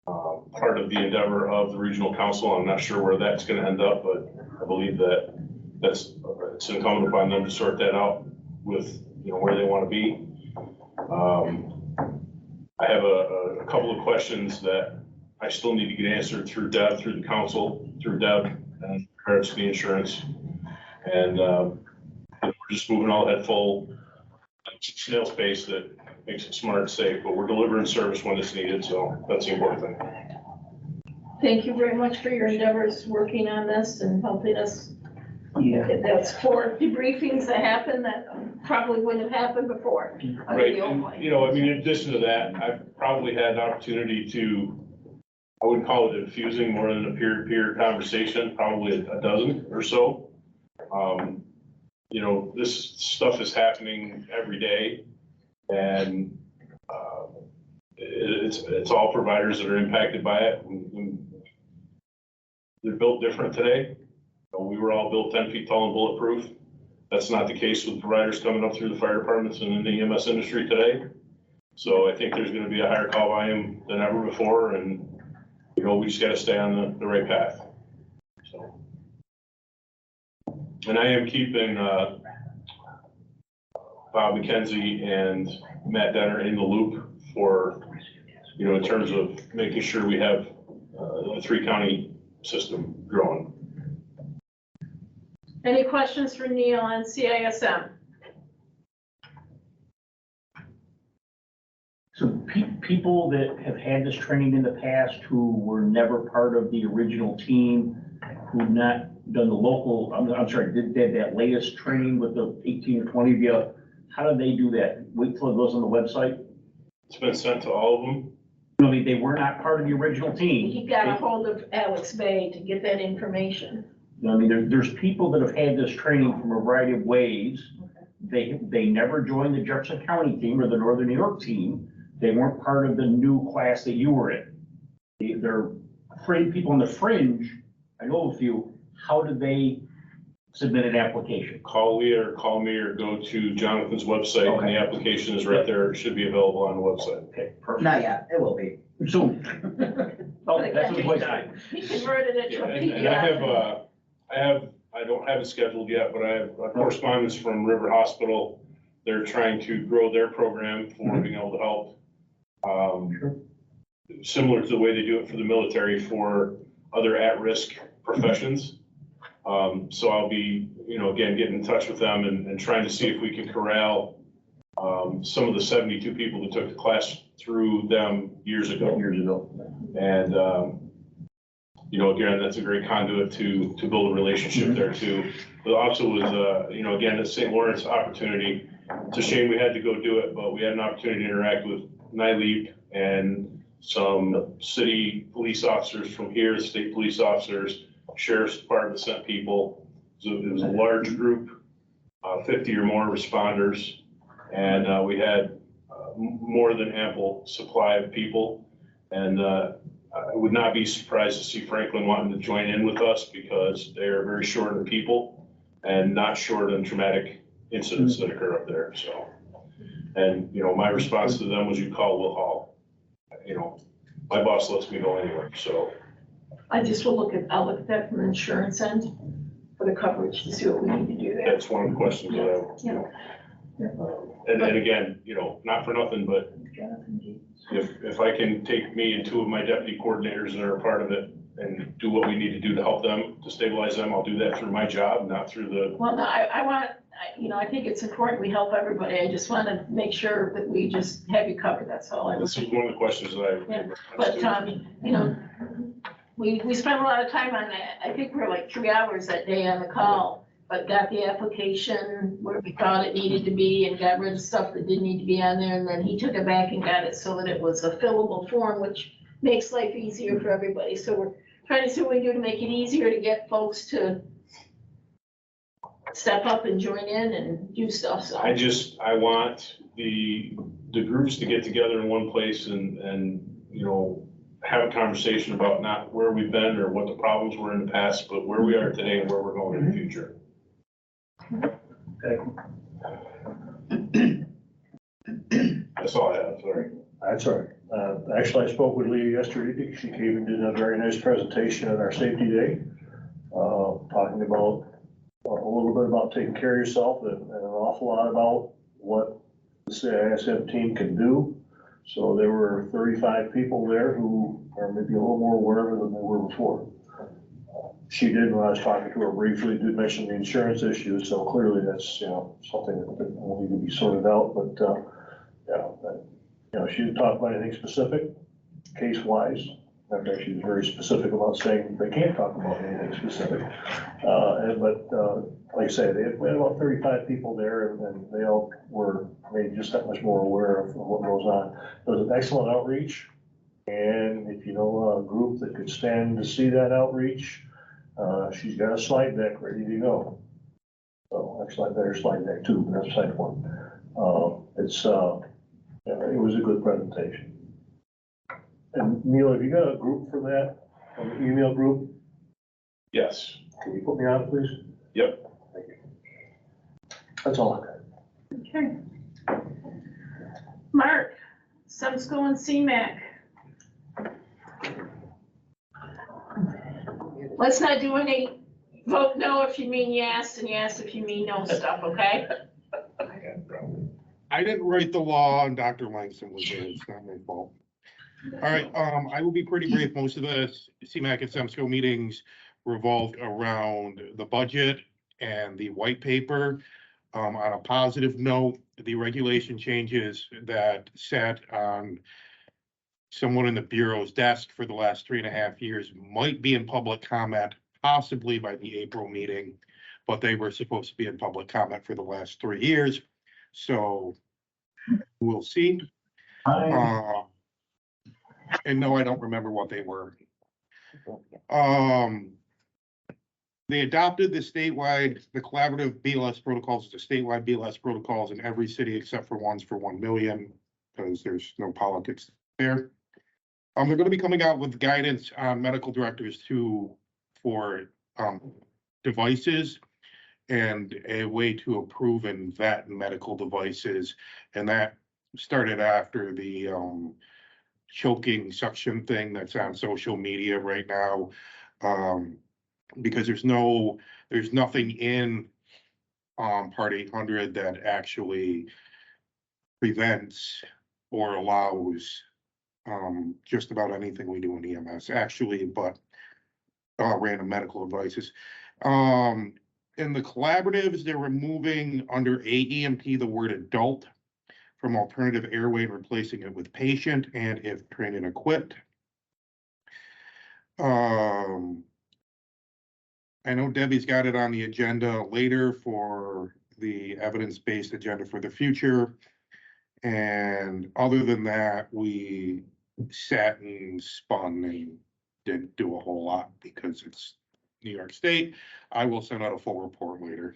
part of the endeavor of the regional council. I'm not sure where that's going to end up, but I believe that it's incumbent upon them to sort that out with, where they want to be. I have a couple of questions that I still need to get answered through Deb, through the council, through Deb, and regards to the insurance. And we're just moving all that full snail space that makes it smart and safe, but we're delivering service when it's needed, so that's the important thing. Thank you very much for your endeavors working on this and helping us. That's 4 debriefings that happened that probably wouldn't have happened before. Right, and, in addition to that, I've probably had an opportunity to, I wouldn't call it infusing more than a peer-to-peer conversation, probably a dozen or so. This stuff is happening every day, and it's all providers that are impacted by it. They're built different today. We were all built 10 feet tall and bulletproof. That's not the case with providers coming up through the fire departments and in the EMS industry today. So I think there's going to be a higher call volume than ever before, and we just got to stay on the right path. So, and I am keeping Bob McKenzie and Matt Denner in the loop for, in terms of making sure we have a 3-county system growing. Any questions for Neil on CISM? So people that have had this training in the past who were never part of the original team who've not done the local, I'm sorry, did that latest training with the 18 or 20 of you, how do they do that? Wait till it goes on the website? It's been sent to all of them. I mean, they were not part of the original team. He got a hold of Alex Bay to get that information. I mean, there's people that have had this training from a variety of ways. They never joined the Jefferson County team or the Northern New York team. They weren't part of the new class that you were in. They're afraid people on the fringe, I know a few, how did they submit an application? Call Leah or call me or go to Jonathan's website and the application is right there. It should be available on the website. Okay, perfect. Not yet, it will be. Soon. Oh, that's what time. He converted it to a And I don't have it scheduled yet, but I have a correspondence from River Hospital. They're trying to grow their program for being able to help. Similar to the way they do it for the military for other at-risk professions. So I'll be, again, getting in touch with them and trying to see if we can corral some of the 72 people that took the class through them years ago. And, again, that's a great conduit to build a relationship there too. But also was, again, the St. Lawrence opportunity. It's a shame we had to go do it, but we had an opportunity to interact with NILEAP and some city police officers from here, state police officers, sheriff's department sent people. So it was a large group, 50 or more responders. And we had more than ample supply of people. And I would not be surprised to see Franklin wanting to join in with us because they are very short on people and not short on traumatic incidents that occur up there. So, and my response to them was, you call Will Hall. My boss lets me go anywhere. So I'll look at that from the insurance end for the coverage to see what we need to do there. that's one of the questions that and again, not for nothing, but if I can take me and two of my deputy coordinators that are a part of it and do what we need to do to help them, to stabilize them, I'll do that through my job, not through the. Well, no, I think it's important we help everybody. I just want to make sure that we just have you covered. That's all I was. This is one of the questions that But, we spent a lot of time on that. I think we were like 3 hours that day on the call, but got the application where we thought it needed to be and got rid of stuff that didn't need to be on there. And then he took it back and got it so that it was a fillable form, which makes life easier for everybody. So we're trying to see what we do to make it easier to get folks to step up and join in and do stuff. So I want the groups to get together in one place and have a conversation about not where we've been or what the problems were in the past, but where we are today and where we're going in the future. That's all I have, sorry. That's all right. Actually, I spoke with Leah yesterday. She came and did a very nice presentation at our safety day, talking about a little bit about taking care of yourself and an awful lot about what the CISM team can do. So there were 35 people there who are maybe a little more aware than they were before. She did, when I was talking to her briefly, did mention the insurance issue, so clearly that's, something that will need to be sorted out, but, she didn't talk about anything specific, case-wise. In fact, she was very specific about saying they can't talk about anything specific. Like I say, we had about 35 people there and they all were made just that much more aware of what goes on. It was an excellent outreach. And if you know a group that could stand to see that outreach, she's got a slide deck ready to go. So actually I better slide deck too, but that's side one. It was a good presentation. And Neil, have you got a group for that, an email group? Yes. Can you put me on, please? Yep. Thank you. That's all I got. okay. Mark, REMSCO and CMAC. Let's not do any vote no if you mean yes and yes if you mean no stuff, okay? I didn't write the law and Dr. Langston was there. It's not my fault. All right, I will be pretty brief. Most of the CMAC and REMSCO meetings revolved around the budget and the white paper. On a positive note, the regulation changes that sat on someone in the Bureau's desk for the last 3.5 years might be in public comment possibly by the April meeting, but they were supposed to be in public comment for the last 3 years. So we'll see. And no, I don't remember what they were. They adopted the collaborative BLS protocols, the statewide BLS protocols in every city except for ones for 1 million, because there's no politics there. They're going to be coming out with guidance on medical directors for devices and a way to approve and vet medical devices. And that started after the choking suction thing that's on social media right now. Because there's nothing in Part 800 that actually prevents or allows just about anything we do in EMS, actually, but random medical devices. In the collaboratives, they're removing under AEMT the word adult from alternative airway and replacing it with patient and if trained and equipped. I know Debbie's got it on the agenda later for the evidence-based agenda for the future. And other than that, we sat and spun and didn't do a whole lot because it's New York State. I will send out a full report later.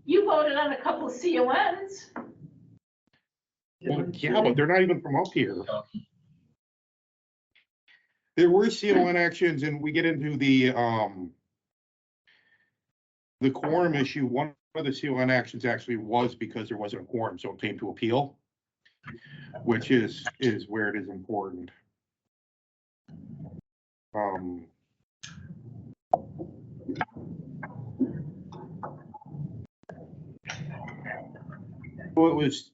You voted on a couple of CONs. Well, yeah, but they're not even from up here. There were CON actions, and we get into the quorum issue. One of the CON actions actually was because there wasn't a quorum, so it came to appeal, which is where it is important. Well, it was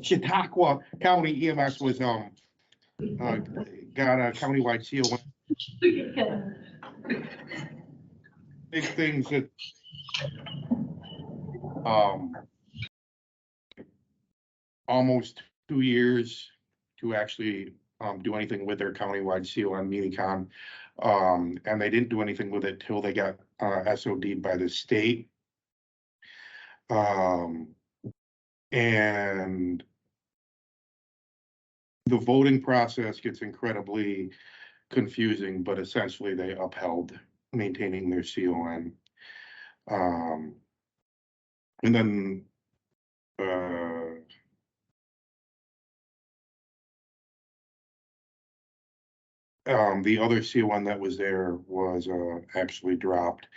Chautauqua County EMS was got a countywide CON. Big things that almost 2 years to actually do anything with their countywide CON Medicon. And they didn't do anything with it till they got SOD'd by the state. And the voting process gets incredibly confusing, but essentially they upheld maintaining their CON. And then the other CON that was there was actually dropped.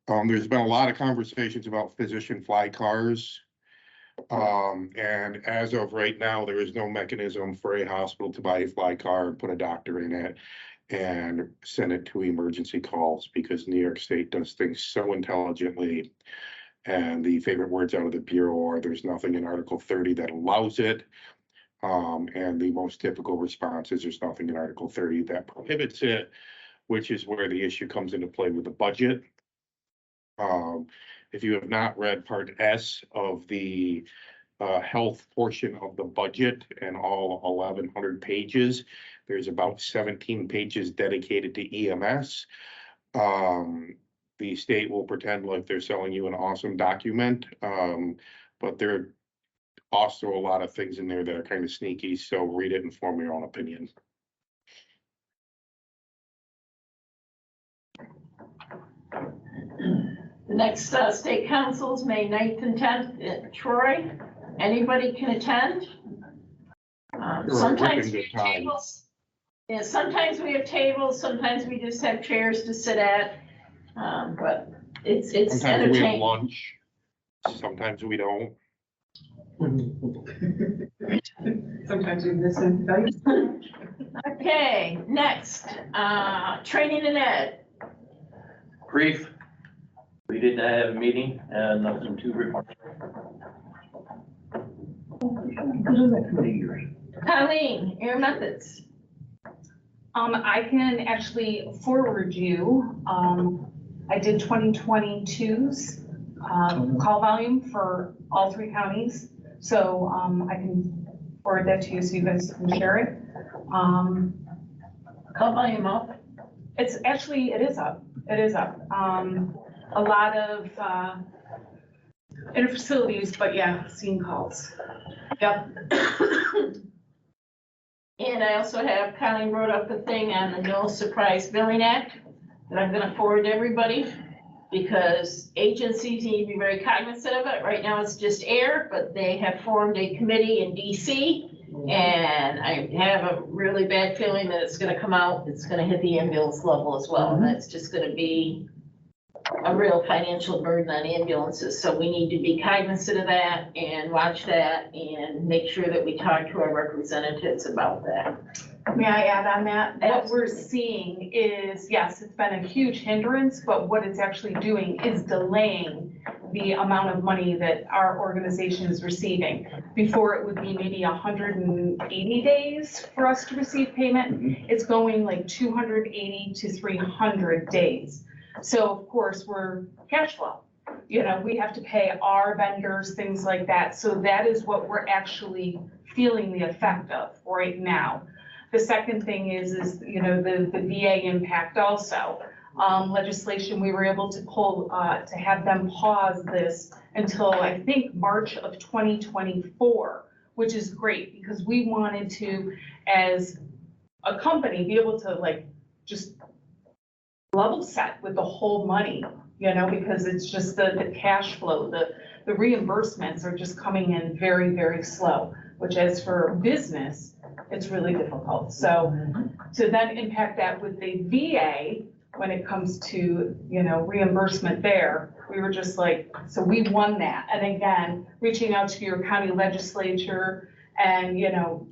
There's been a lot of conversations about physician fly cars. And as of right now, there is no mechanism for a hospital to buy a fly car and put a doctor in it and send it to emergency calls, because New York State does things so intelligently. And the favorite words out of the Bureau are there's nothing in Article 30 that allows it. And the most typical response is there's nothing in Article 30 that prohibits it, which is where the issue comes into play with the budget. If you have not read Part S of the health portion of the budget and all 1,100 pages, there's about 17 pages dedicated to EMS. The state will pretend like they're selling you an awesome document, but there are also a lot of things in there that are kind of sneaky, so read it and form your own opinion. The next state councils, May 9th and 10th in Troy. Anybody can attend. Sometimes we have tables. Yeah, sometimes we have tables, sometimes we just have chairs to sit at. But it's Sometimes entertaining. we have lunch, sometimes we don't. Sometimes we listen. Okay, next, training and ed. Brief. We did not have a meeting and nothing to report. Colleen, Air Methods. I can actually forward you, I did 2022's call volume for all 3 counties. So, I can forward that to you so you guys can share it. Call volume up. It's actually, it is up. It is up. A lot of, interfacilities, but yeah, scene calls. Yep. And I also have, Colleen wrote up a thing on the No Surprise Billing Act that I'm gonna forward to everybody, because agencies need to be very cognizant of it. Right now, it's just air, but they have formed a committee in DC. And I have a really bad feeling that it's gonna come out, it's gonna hit the ambulance level as well, and that's just gonna be a real financial burden on ambulances, so we need to be cognizant of that and watch that and make sure that we talk to our representatives about that. May I add on that? What we're Absolutely. seeing is, yes, it's been a huge hindrance, but what it's actually doing is delaying the amount of money that our organization is receiving. Before, it would be maybe 180 days for us to receive payment. It's going like 280 to 300 days. So of course, we're cash flow. You know, we have to pay our vendors, things like that. So that is what we're actually feeling the effect of right now. The second thing is, you know, the VA impact also. Legislation, we were able to pull, to have them pause this until I think March of 2024, which is great because we wanted to, as a company, be able to like just level set with the whole money, you know, because it's just the cash flow, the reimbursements are just coming in very, very slow, which as for business, it's really difficult. So to then impact that with the VA, when it comes to, you know, reimbursement there, we were just like, so we won that. And again, reaching out to your county legislature and, you know,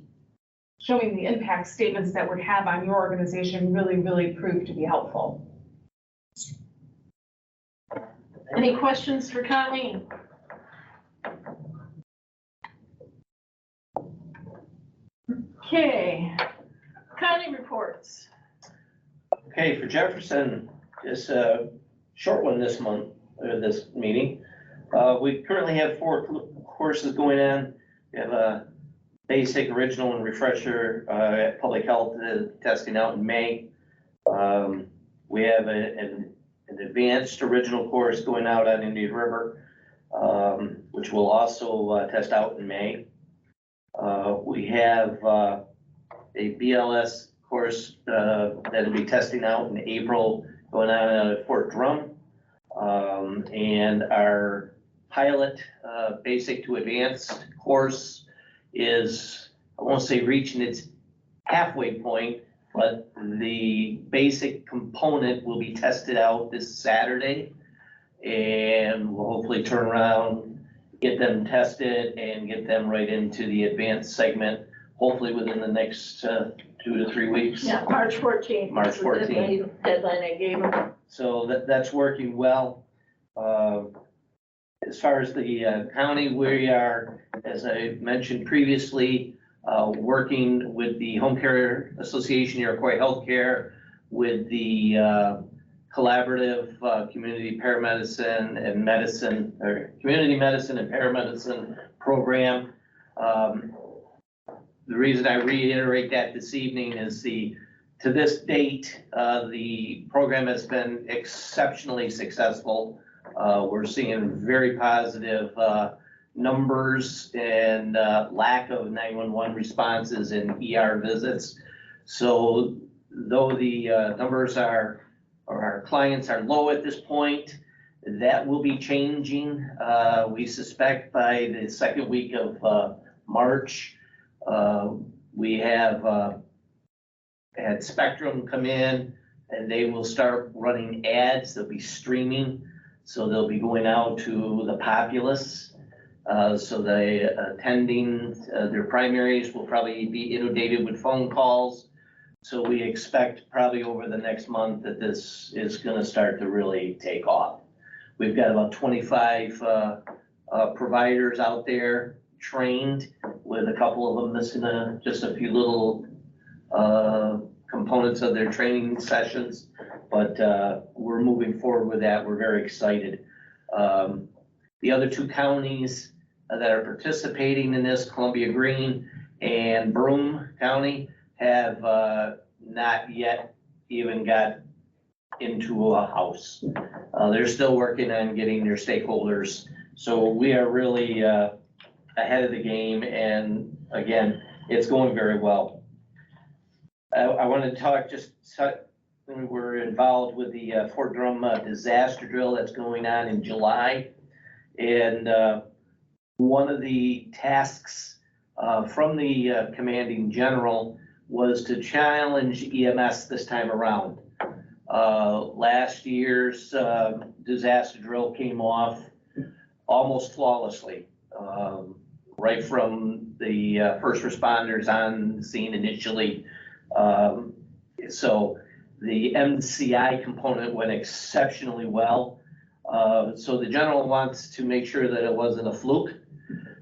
showing the impact statements that would have on your organization really, really proved to be helpful. Any questions for Colleen? Okay, county reports. Okay, for Jefferson, just a short one this month, or this meeting. We currently have 4 courses going on. We have a basic, original, and refresher public health testing out in May. We have an advanced original course going out on Indian River, which will also test out in May. We have a BLS course that'll be testing out in April, going on at Fort Drum. And our pilot basic to advanced course is, I won't say reaching its halfway point, but the basic component will be tested out this Saturday. And we'll hopefully turn around, get them tested and get them right into the advanced segment, hopefully within the next 2 to 3 weeks. Yeah, March 14th. March 14th. Deadline I gave them. So that's working well. As far as the county, we are, as I mentioned previously, working with the Home Care Association, Iroquois Healthcare, with the collaborative community paramedicine and medicine, or community medicine and paramedicine program. The reason I reiterate that this evening is to this date, the program has been exceptionally successful. We're seeing very positive numbers and lack of 911 responses and ER visits. So though the numbers or our clients are low at this point, that will be changing. We suspect by the second week of March. We have had Spectrum come in and they will start running ads. They'll be streaming. So they'll be going out to the populace. So the attending their primaries will probably be inundated with phone calls. So we expect probably over the next month that this is going to start to really take off. We've got about 25 providers out there trained, with a couple of them missing just a few little components of their training sessions. But we're moving forward with that. We're very excited. The other 2 counties, that are participating in this, Columbia Green and Broome County, have not yet even got into a house. They're still working on getting their stakeholders. So we are really ahead of the game, and again, it's going very well. I want to talk we're involved with the Fort Drum disaster drill that's going on in July. And one of the tasks from the commanding general was to challenge EMS this time around. Last year's disaster drill came off almost flawlessly, right from the first responders on the scene initially. So the MCI component went exceptionally well. So the general wants to make sure that it wasn't a fluke.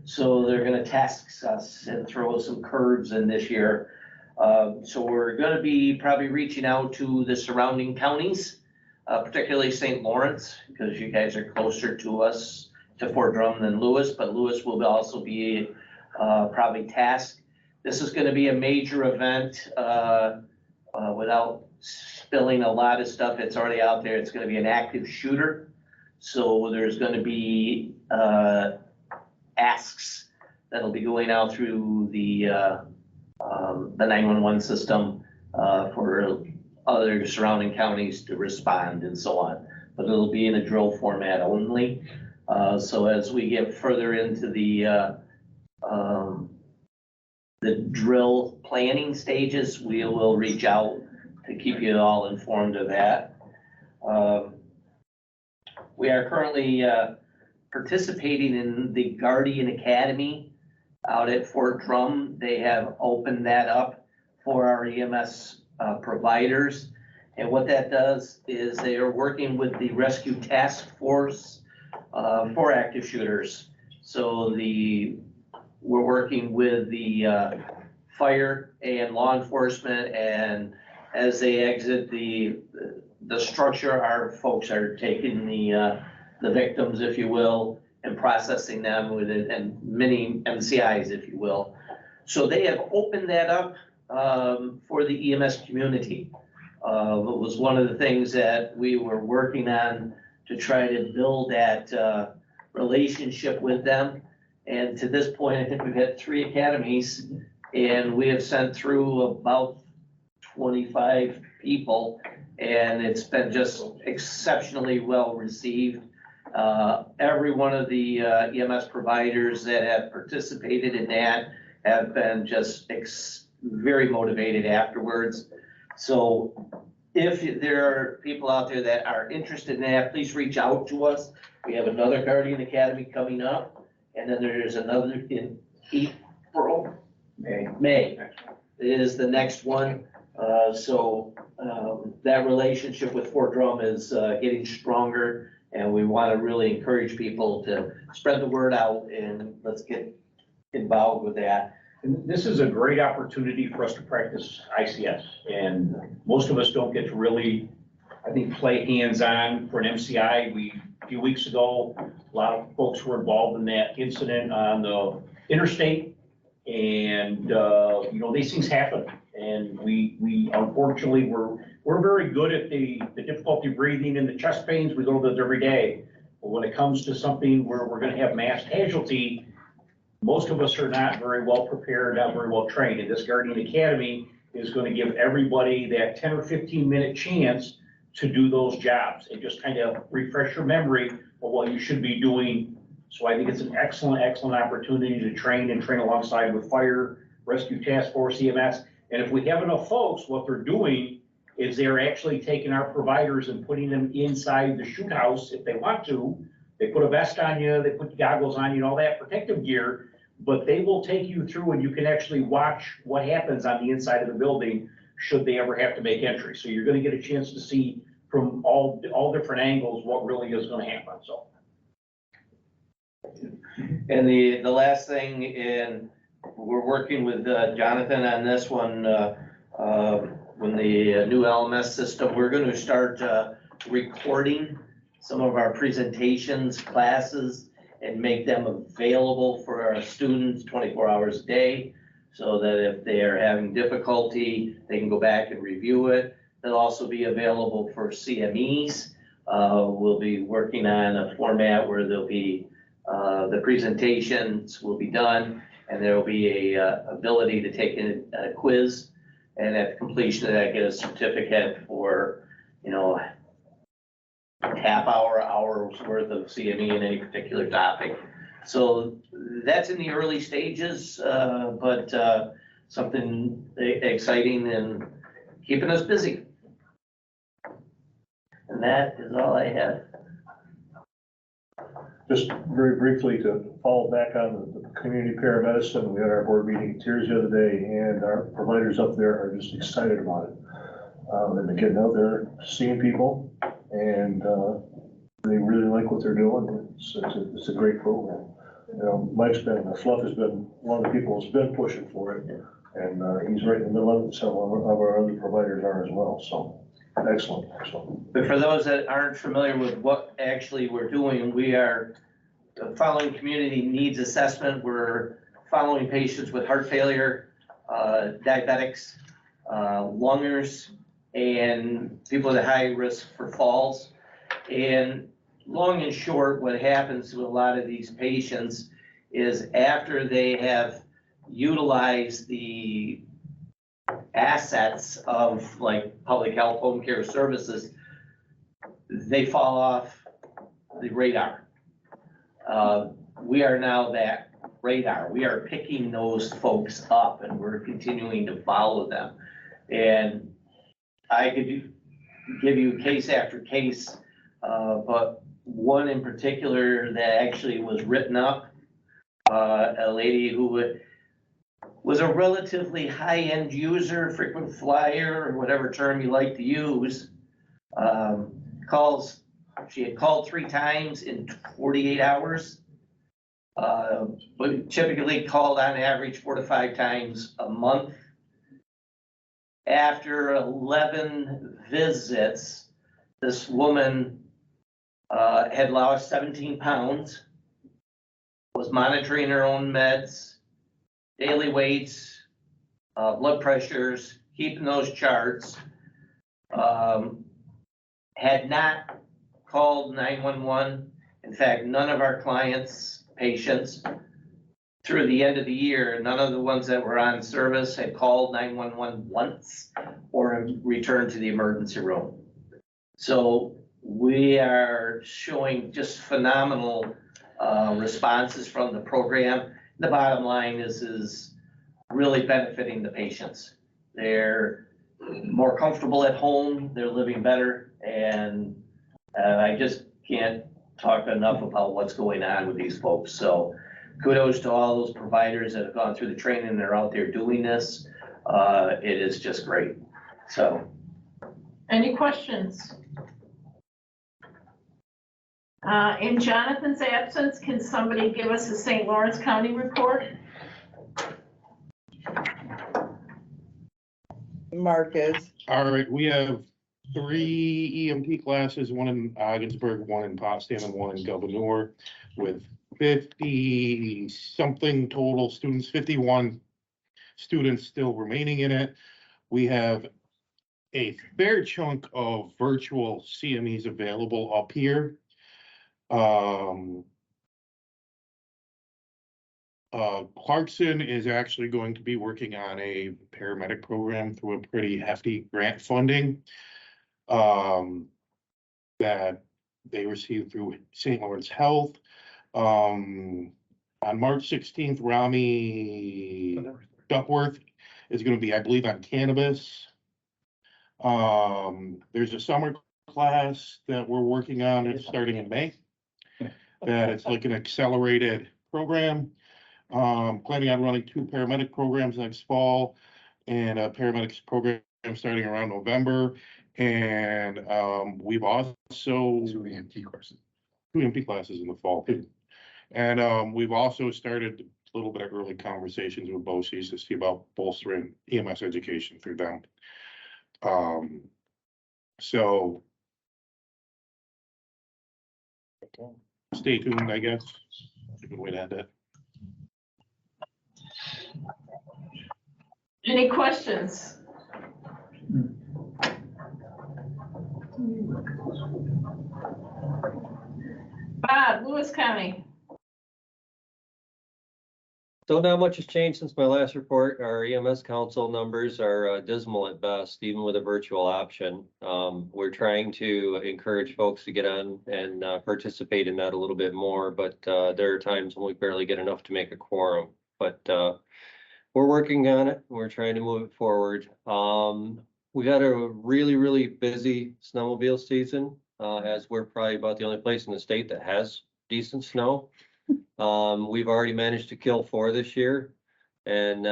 So they're gonna task us and throw some curves in this year. So we're gonna be probably reaching out to the surrounding counties, particularly St. Lawrence, because you guys are closer to us, to Fort Drum than Lewis, but Lewis will also be probably tasked. This is gonna be a major event, without spilling a lot of stuff. It's already out there. It's gonna be an active shooter. So there's gonna be asks that'll be going out through the 911 system for other surrounding counties to respond and so on. But it'll be in a drill format only. So as we get further into the drill planning stages, we will reach out to keep you all informed of that. We are currently participating in the Guardian Academy out at Fort Drum. They have opened that up for our EMS providers. And what that does is they are working with the Rescue Task Force for active shooters. So we're working with the fire and law enforcement, and as they exit the structure, our folks are taking the victims, if you will, and processing them with it, and many MCIs, if you will. So they have opened that up for the EMS community. It was one of the things that we were working on to try to build that relationship with them. And to this point, I think we've had 3 academies, and we have sent through about 25 people, and it's been just exceptionally well received. Every one of the EMS providers that have participated in that have been just very motivated afterwards. So if there are people out there that are interested in that, please reach out to us. We have another Guardian Academy coming up, and then there's another in April. May is the next one. So that relationship with Fort Drum is getting stronger, and we want to really encourage people to spread the word out, and let's get involved with that. And this is a great opportunity for us to practice ICS, and most of us don't get to really, I think, play hands-on for an MCI. A few weeks ago, a lot of folks were involved in that incident on the interstate, and these things happen. And we unfortunately, we're very good at the difficulty breathing and the chest pains. We go to those every day. But when it comes to something where we're going to have mass casualty, most of us are not very well prepared, not very well trained. And this Guardian Academy is going to give everybody that 10 or 15 minute chance to do those jobs and just kind of refresh your memory of what you should be doing. So I think it's an excellent, excellent opportunity to train alongside with fire, rescue task force, EMS. And if we have enough folks, what they're doing is they're actually taking our providers and putting them inside the shoot house if they want to. They put a vest on you, they put the goggles on you and all that protective gear, but they will take you through and you can actually watch what happens on the inside of the building should they ever have to make entry. So you're going to get a chance to see from all different angles what really is going to happen. So. And the last thing, and we're working with Jonathan on this one, when the new LMS system, we're going to start recording some of our presentations, classes, and make them available for our students 24 hours a day, so that if they are having difficulty, they can go back and review it. They'll also be available for CMEs. We'll be working on a format where there'll be, the presentations will be done, and there will be a ability to take a quiz. And at completion of that, get a certificate for, you know, hour's worth of CME in any particular topic. So that's in the early stages, but something exciting and keeping us busy. And that is all I have. Just very briefly to follow back on the community paramedicine, we had our board meeting Tuesday the other day, and our providers up there are just excited about it. They've been getting out there, seeing people, and they really like what they're doing. It's a great program. You know, Mike's been, Fluff has been one of the people who's been pushing for it, and he's right in the middle of it, so of our other providers are as well, so. Excellent, excellent. But for those that aren't familiar with what actually we're doing, we are following community needs assessment. We're following patients with heart failure, diabetics, lungers, and people at high risk for falls. And long and short, what happens to a lot of these patients is after they have utilized the assets of like public health home care services, they fall off the radar. We are now that radar. We are picking those folks up and we're continuing to follow them. And I could give you case after case, but one in particular that actually was written up, a lady who was a relatively high-end user, frequent flyer, or whatever term you like to use, she had called 3 times in 48 hours, but typically called on average 4 to 5 times a month. After 11 visits, this woman had lost 17 pounds, was monitoring her own meds, daily weights, blood pressures, keeping those charts, had not called 911. In fact, none of our clients, patients, through the end of the year, none of the ones that were on service had called 911 once or returned to the emergency room. So we are showing just phenomenal responses from the program. The bottom line is really benefiting the patients. They're more comfortable at home, they're living better, and I just can't talk enough about what's going on with these folks. So kudos to all those providers that have gone through the training and they're out there doing this. It is just great. So. Any questions? In Jonathan's absence, can somebody give us a St. Lawrence County report? Marcus. All right, we have 3 EMT classes, one in Ogdensburg, one in Potsdam, and one in Gouverneur, with 50-something total students, 51 students still remaining in it. We have a fair chunk of virtual CMEs available up here. Clarkson is actually going to be working on a paramedic program through a pretty hefty grant funding that they received through St. Lawrence Health. On March 16th, Rami Duckworth is going to be, I believe, on cannabis. There's a summer class that we're working on. It's starting in May. That it's like an accelerated program. Planning on running 2 paramedic programs next fall and a paramedics program starting around November. And we've also 2 EMT classes in the fall too. And we've also started a little bit of early conversations with BOCES to see about bolstering EMS education through them. So stay tuned, I guess. good way to end it. Any questions? Bob, Lewis County. So not much has changed since my last report. Our EMS council numbers are dismal at best, even with a virtual option. We're trying to encourage folks to get on and participate in that a little bit more, but there are times when we barely get enough to make a quorum. But we're working on it. We're trying to move it forward. We got a really, really busy snowmobile season, as we're probably about the only place in the state that has decent snow. We've already managed to kill 4 this year, and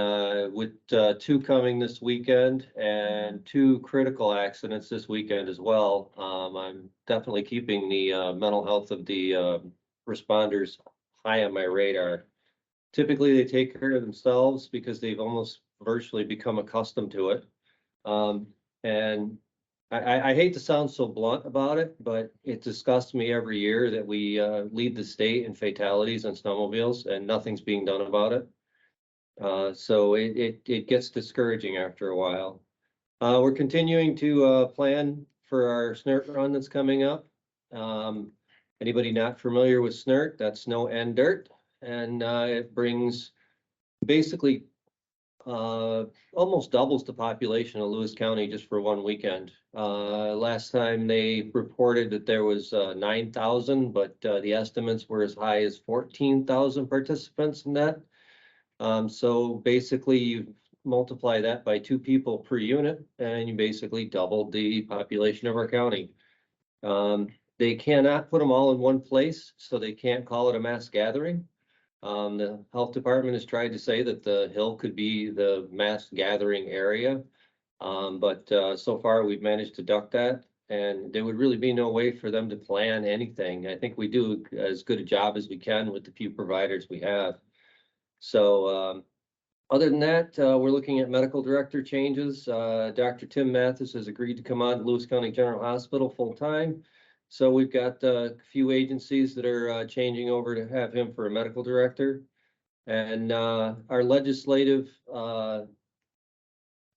with 2 coming this weekend and 2 critical accidents this weekend as well. I'm definitely keeping the mental health of the responders high on my radar. Typically, they take care of themselves because they've almost virtually become accustomed to it. And I hate to sound so blunt about it, but it disgusts me every year that we lead the state in fatalities on snowmobiles and nothing's being done about it. So it gets discouraging after a while. We're continuing to plan for our SNRT run that's coming up. Anybody not familiar with SNRT, that's snow and dirt. And it brings basically almost doubles the population of Lewis County just for one weekend. Last time they reported that there was 9,000, but the estimates were as high as 14,000 participants in that. So basically you multiply that by 2 people per unit and you basically doubled the population of our county. They cannot put them all in one place, so they can't call it a mass gathering. The health department has tried to say that the hill could be the mass gathering area. But so far we've managed to duck that, and there would really be no way for them to plan anything. I think we do as good a job as we can with the few providers we have. So other than that, we're looking at medical director changes. Dr. Tim Mathis has agreed to come on to Lewis County General Hospital full time. So we've got a few agencies that are changing over to have him for a medical director. And our legislative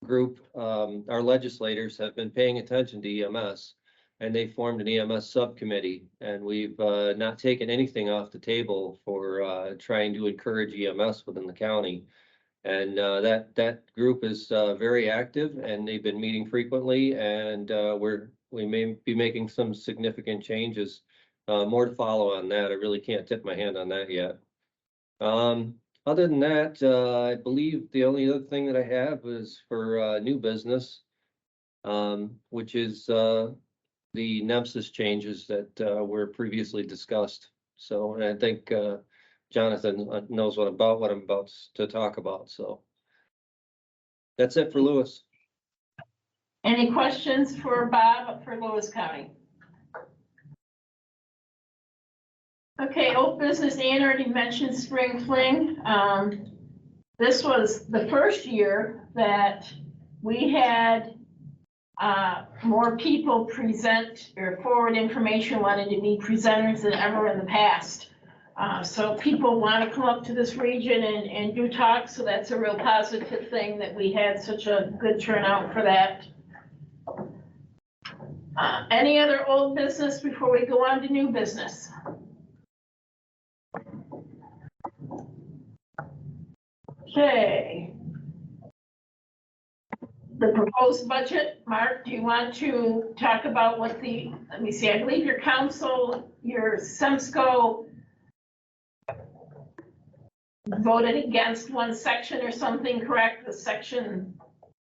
group, our legislators have been paying attention to EMS, and they formed an EMS subcommittee. And we've not taken anything off the table for trying to encourage EMS within the county. And that group is very active, and they've been meeting frequently, and we may be making some significant changes. More to follow on that. I really can't tip my hand on that yet. Other than that, I believe the only other thing that I have is for new business, which is the NEMSIS changes that were previously discussed. So, and I think Jonathan knows what I'm about to talk about. So that's it for Lewis. Any questions for Bob for Lewis County? Okay, old business, Ann already mentioned Spring Fling. This was the first year that we had more people present or forward information wanted to be presenters than ever in the past. So people want to come up to this region and do talks, so that's a real positive thing that we had such a good turnout for that. Any other old business before we go on to new business? Okay. The proposed budget, Mark, do you want to talk about what let me see, I believe your council, your REMSCO voted against one section or something, correct? The section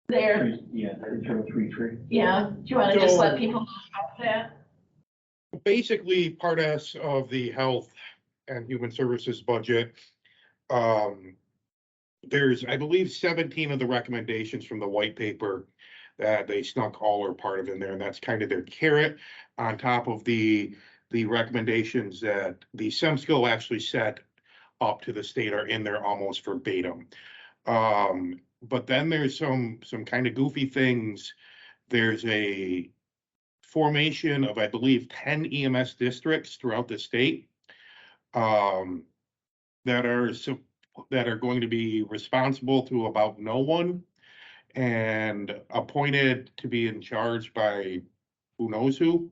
there. Yeah, 3033. Yeah, do you want to just let people know about that? Basically, part S of the Health and Human Services budget. There's, I believe, 17 of the recommendations from the white paper that they snuck all or part of in there, and that's kind of their carrot on top of the recommendations that the REMSCO actually set up to the state are in there almost verbatim. But then there's some kind of goofy things. There's a formation of, I believe, 10 EMS districts throughout the state. that are going to be responsible to about no one and appointed to be in charge by who knows who,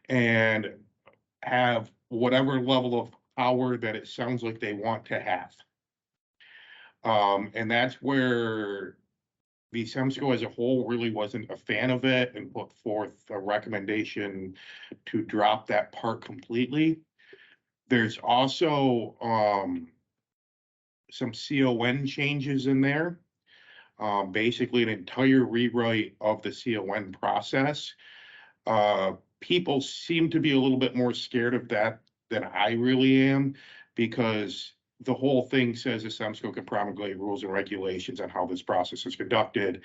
and have whatever level of power that it sounds like they want to have. And that's where the REMSCO as a whole really wasn't a fan of it and put forth a recommendation to drop that part completely. There's also some CON changes in there. Basically an entire rewrite of the CON process. People seem to be a little bit more scared of that than I really am, because the whole thing says the REMSCO can promulgate rules and regulations on how this process is conducted,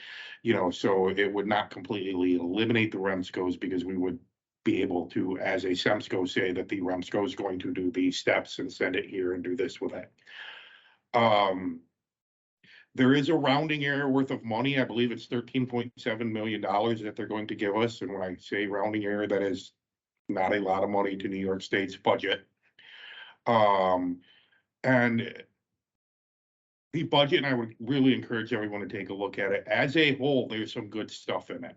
so it would not completely eliminate the REMSCOs, because we would be able to, as a REMSCO, say that the REMSCO is going to do these steps and send it here and do this with it. There is a rounding error worth of money. I believe it's $13.7 million that they're going to give us. And when I say rounding error, that is not a lot of money to New York State's budget. And the budget, and I would really encourage everyone to take a look at it. As a whole, there's some good stuff in it.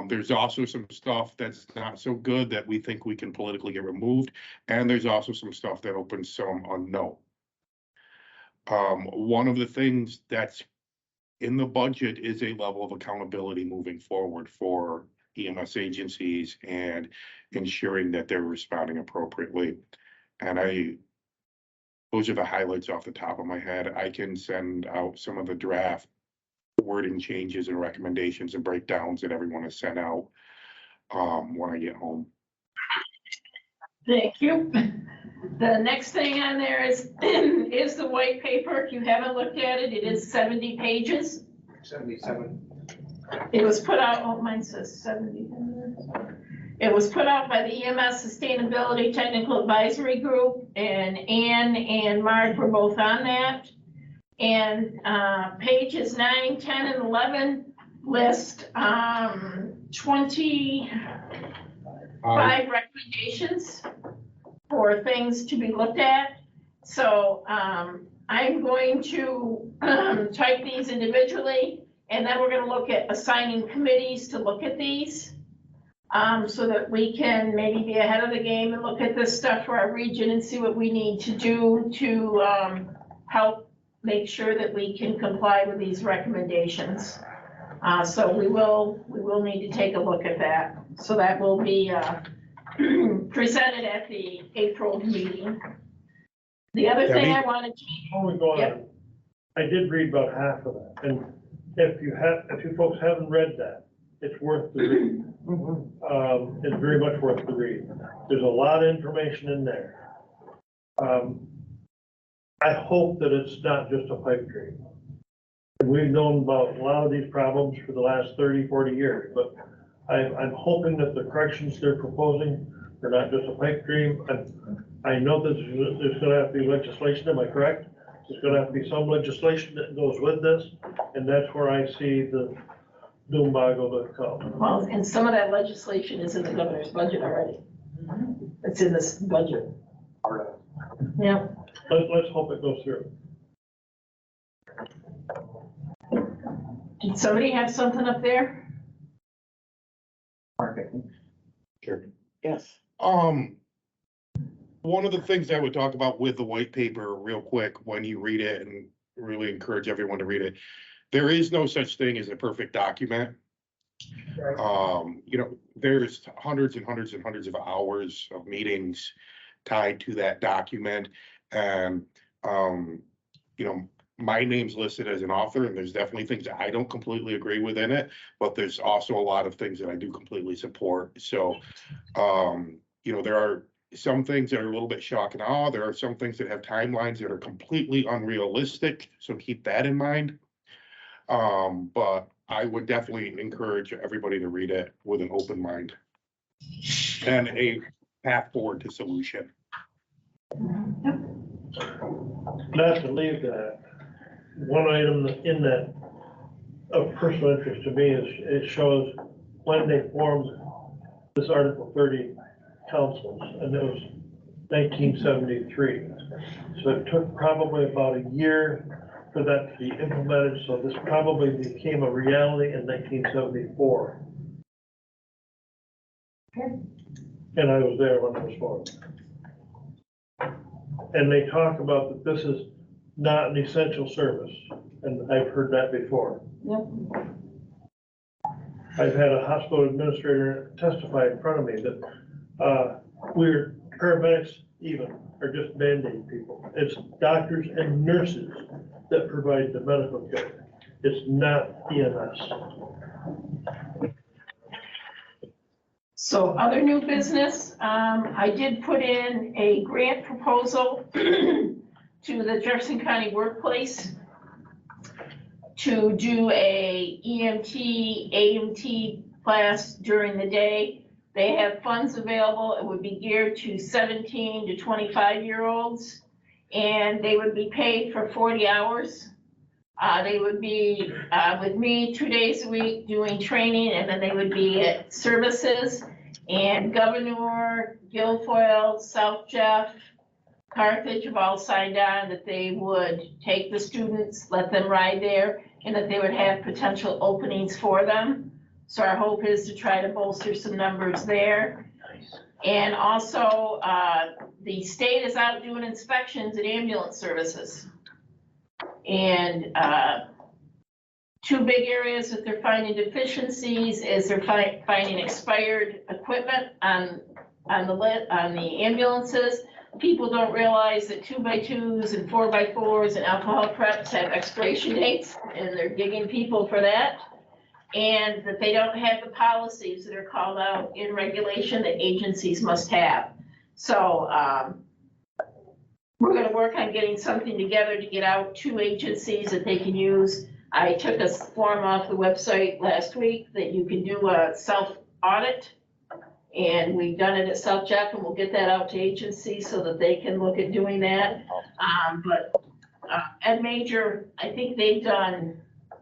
There's also some stuff that's not so good that we think we can politically get removed. And there's also some stuff that opens some unknown. One of the things that's in the budget is a level of accountability moving forward for EMS agencies and ensuring that they're responding appropriately. And those are the highlights off the top of my head. I can send out some of the draft wording changes and recommendations and breakdowns that everyone has sent out when I get home. Thank you. The next thing on there is the white paper. If you haven't looked at it, it is 70 pages. 77. It was put out, oh, mine says 70. It was put out by the EMS Sustainability Technical Advisory Group, and Ann and Mark were both on that. And pages 9, 10, and 11 list 25 recommendations for things to be looked at. So I'm going to type these individually, and then we're going to look at assigning committees to look at these so that we can maybe be ahead of the game and look at this stuff for our region and see what we need to do to help make sure that we can comply with these recommendations. So we will need to take a look at that. So that will be presented at the April meeting. The other thing I wanted to. Before we go on, I did read about half of that, and if you folks haven't read that, it's worth the read. It's very much worth the read. There's a lot of information in there. I hope that it's not just a pipe dream. We've known about a lot of these problems for the last 30, 40 years, but I'm hoping that the corrections they're proposing are not just a pipe dream. I know that there's gonna have to be legislation, am I correct? There's gonna have to be some legislation that goes with this, and that's where I see the boondoggle to come. Well, and some of that legislation is in the governor's budget already. It's in this budget. Yeah. Let's hope it goes through. Did somebody have something up there? Sure. Yes. One of the things I would talk about with the white paper real quick when you read it, and really encourage everyone to read it, there is no such thing as a perfect document. There's hundreds and hundreds and hundreds of hours of meetings tied to that document. And, my name's listed as an author, and there's definitely things that I don't completely agree with in it, but there's also a lot of things that I do completely support. So, there are some things that are a little bit shock and awe. There are some things that have timelines that are completely unrealistic. So keep that in mind. But I would definitely encourage everybody to read it with an open mind and a path forward to solution. Not to leave that, one item in that of personal interest to me is it shows when they formed this Article 30 councils, and it was 1973. So it took probably about a year for that to be implemented, so this probably became a reality in 1974. And I was there when it was formed. And they talk about that this is not an essential service, and I've heard that before. Yep. I've had a hospital administrator testify in front of me that we're paramedics even are just Band-Aid people. It's doctors and nurses that provide the medical care. It's not EMS. So other new business, I did put in a grant proposal to the Jefferson County Workplace to do a EMT, AMT class during the day. They have funds available. It would be geared to 17 to 25-year-olds, and they would be paid for 40 hours. They would be with me 2 days a week doing training, and then they would be at services. And Governor, Guilfoyle, South Jeff, Carthage have all signed on that they would take the students, let them ride there, and that they would have potential openings for them. So our hope is to try to bolster some numbers there. And also, the state is out doing inspections at ambulance services. And two big areas that they're finding deficiencies is they're finding expired equipment on the ambulances. People don't realize that 2x2s and 4x4s and alcohol preps have expiration dates, and they're digging people for that. And that they don't have the policies that are called out in regulation that agencies must have. So we're gonna work on getting something together to get out to agencies that they can use. I took a form off the website last week that you can do a self-audit. And we've done it at South Jeff, and we'll get that out to agencies so that they can look at doing that. But Ed Major, I think they've done, I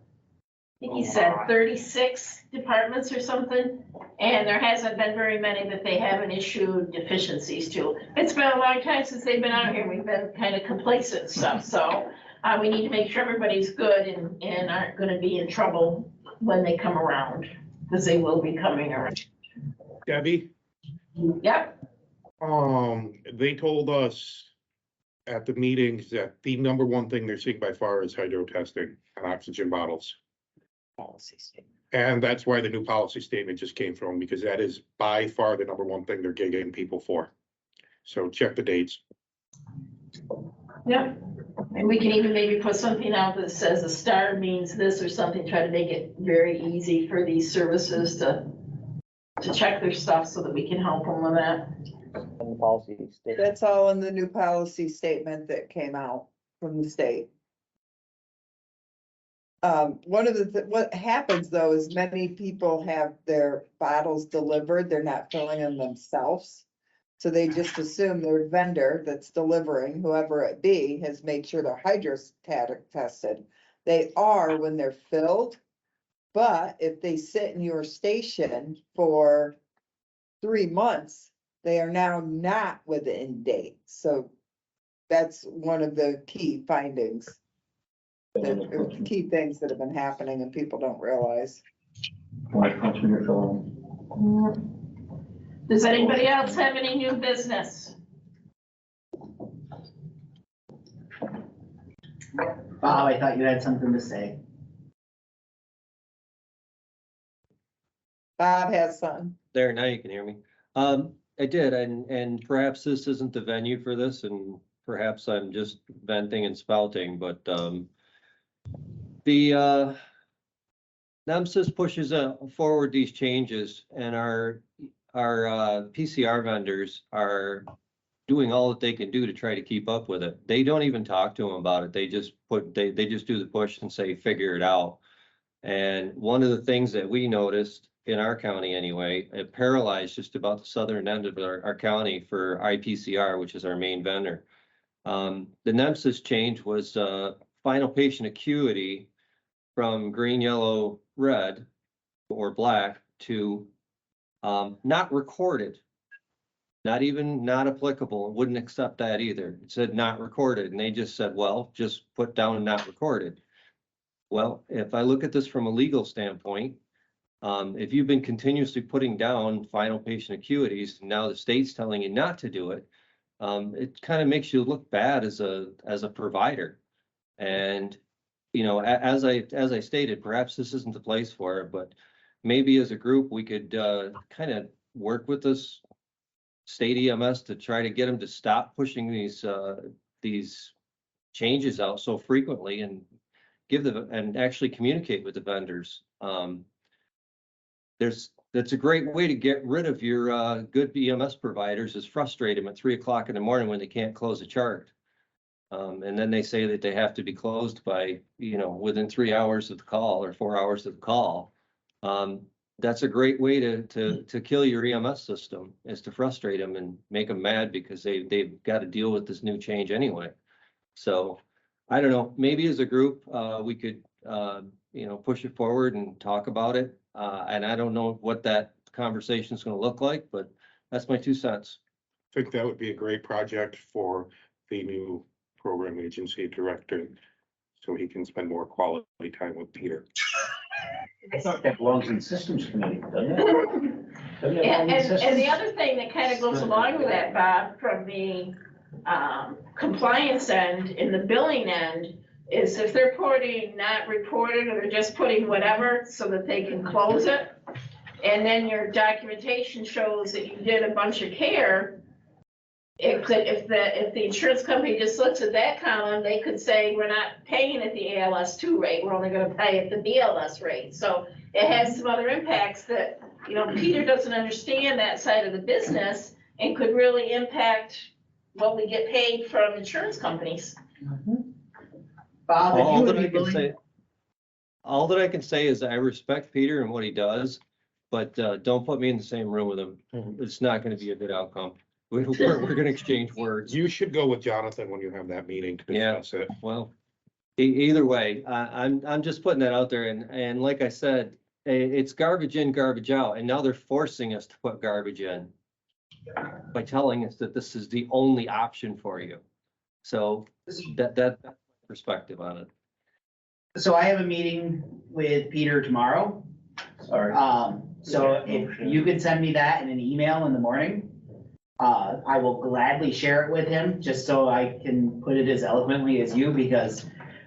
think he said 36 departments or something. And there hasn't been very many that they haven't issued deficiencies to. It's been a long time since they've been out here. We've been kind of complacent and stuff. So we need to make sure everybody's good and aren't gonna be in trouble when they come around, because they will be coming around. Debbie, Yep. they told us at the meetings that the number one thing they're seeing by far is hydro testing and oxygen bottles. Policy statement. And that's why the new policy statement just came from, because that is by far the number one thing they're getting people for. So check the dates. Yep. And we can even maybe put something out that says a star means this or something, try to make it very easy for these services to check their stuff so that we can help them with that. And the policy statement. That's all in the new policy statement that came out from the state. One of what happens though is many people have their bottles delivered, they're not filling them themselves. So they just assume their vendor that's delivering, whoever it be, has made sure they're hydrostatic tested. They are when they're filled, but if they sit in your station for 3 months, they are now not within date. So that's one of the key findings. Or key things that have been happening and people don't realize. Does anybody else have any new business? Bob, I thought you had something to say. Bob has some. There, now you can hear me. I did, and perhaps this isn't the venue for this, and perhaps I'm just venting and spouting, but the NEMSIS pushes forward these changes, and our PCR vendors are doing all that they can do to try to keep up with it. They don't even talk to them about it. They just do the push and say, figure it out. And one of the things that we noticed in our county anyway, it paralyzed just about the southern end of our county for IPCR, which is our main vendor. The NEMSIS change was final patient acuity from green, yellow, red, or black to not recorded. Not even not applicable, wouldn't accept that either. It said not recorded, and they just said, well, just put down not recorded. Well, if I look at this from a legal standpoint, if you've been continuously putting down final patient acuities, and now the state's telling you not to do it, it kind of makes you look bad as a provider. And, you know, as I stated, perhaps this isn't the place for it, but maybe as a group, we could kind of work with this state EMS to try to get them to stop pushing these changes out so frequently and give them and actually communicate with the vendors. That's a great way to get rid of your good EMS providers, is frustrate them at 3 o'clock in the morning when they can't close a chart. And then they say that they have to be closed by, you know, within 3 hours of the call or 4 hours of the call. That's a great way to kill your EMS system, is to frustrate them and make them mad because they've got to deal with this new change anyway. So I don't know, maybe as a group, we could, you know, push it forward and talk about it. And I don't know what that conversation is going to look like, but that's my 2 cents. I think that would be a great project for the new program agency director, so he can spend more quality time with Peter. I thought that belongs in systems committee, doesn't it? Doesn't it belong in And systems? the other thing that kind of goes along with that, Bob, from the compliance end and the billing end, is if they're putting not reported or they're just putting whatever so that they can close it, and then your documentation shows that you did a bunch of care, it could, if the insurance company just looks at that column, they could say, we're not paying at the ALS2 rate, we're only gonna pay at the BLS rate. So it has some other impacts that, you know, Peter doesn't understand that side of the business and could really impact what we get paid from insurance companies. Bob, if you All would that I be can willing, say, all that I can say is I respect Peter and what he does, but don't put me in the same room with him. It's not going to be a good outcome. We're going to exchange words. You should go with Jonathan when you have that meeting to discuss it. Well, either way, I'm just putting that out there, and like I said, it's garbage in, garbage out, and now they're forcing us to put garbage in by telling us that this is the only option for you. So that's my perspective on it. so I have a meeting with Peter tomorrow. Sorry. So if you could send me that in an email in the morning, I will gladly share it with him, just so I can put it as eloquently as you, because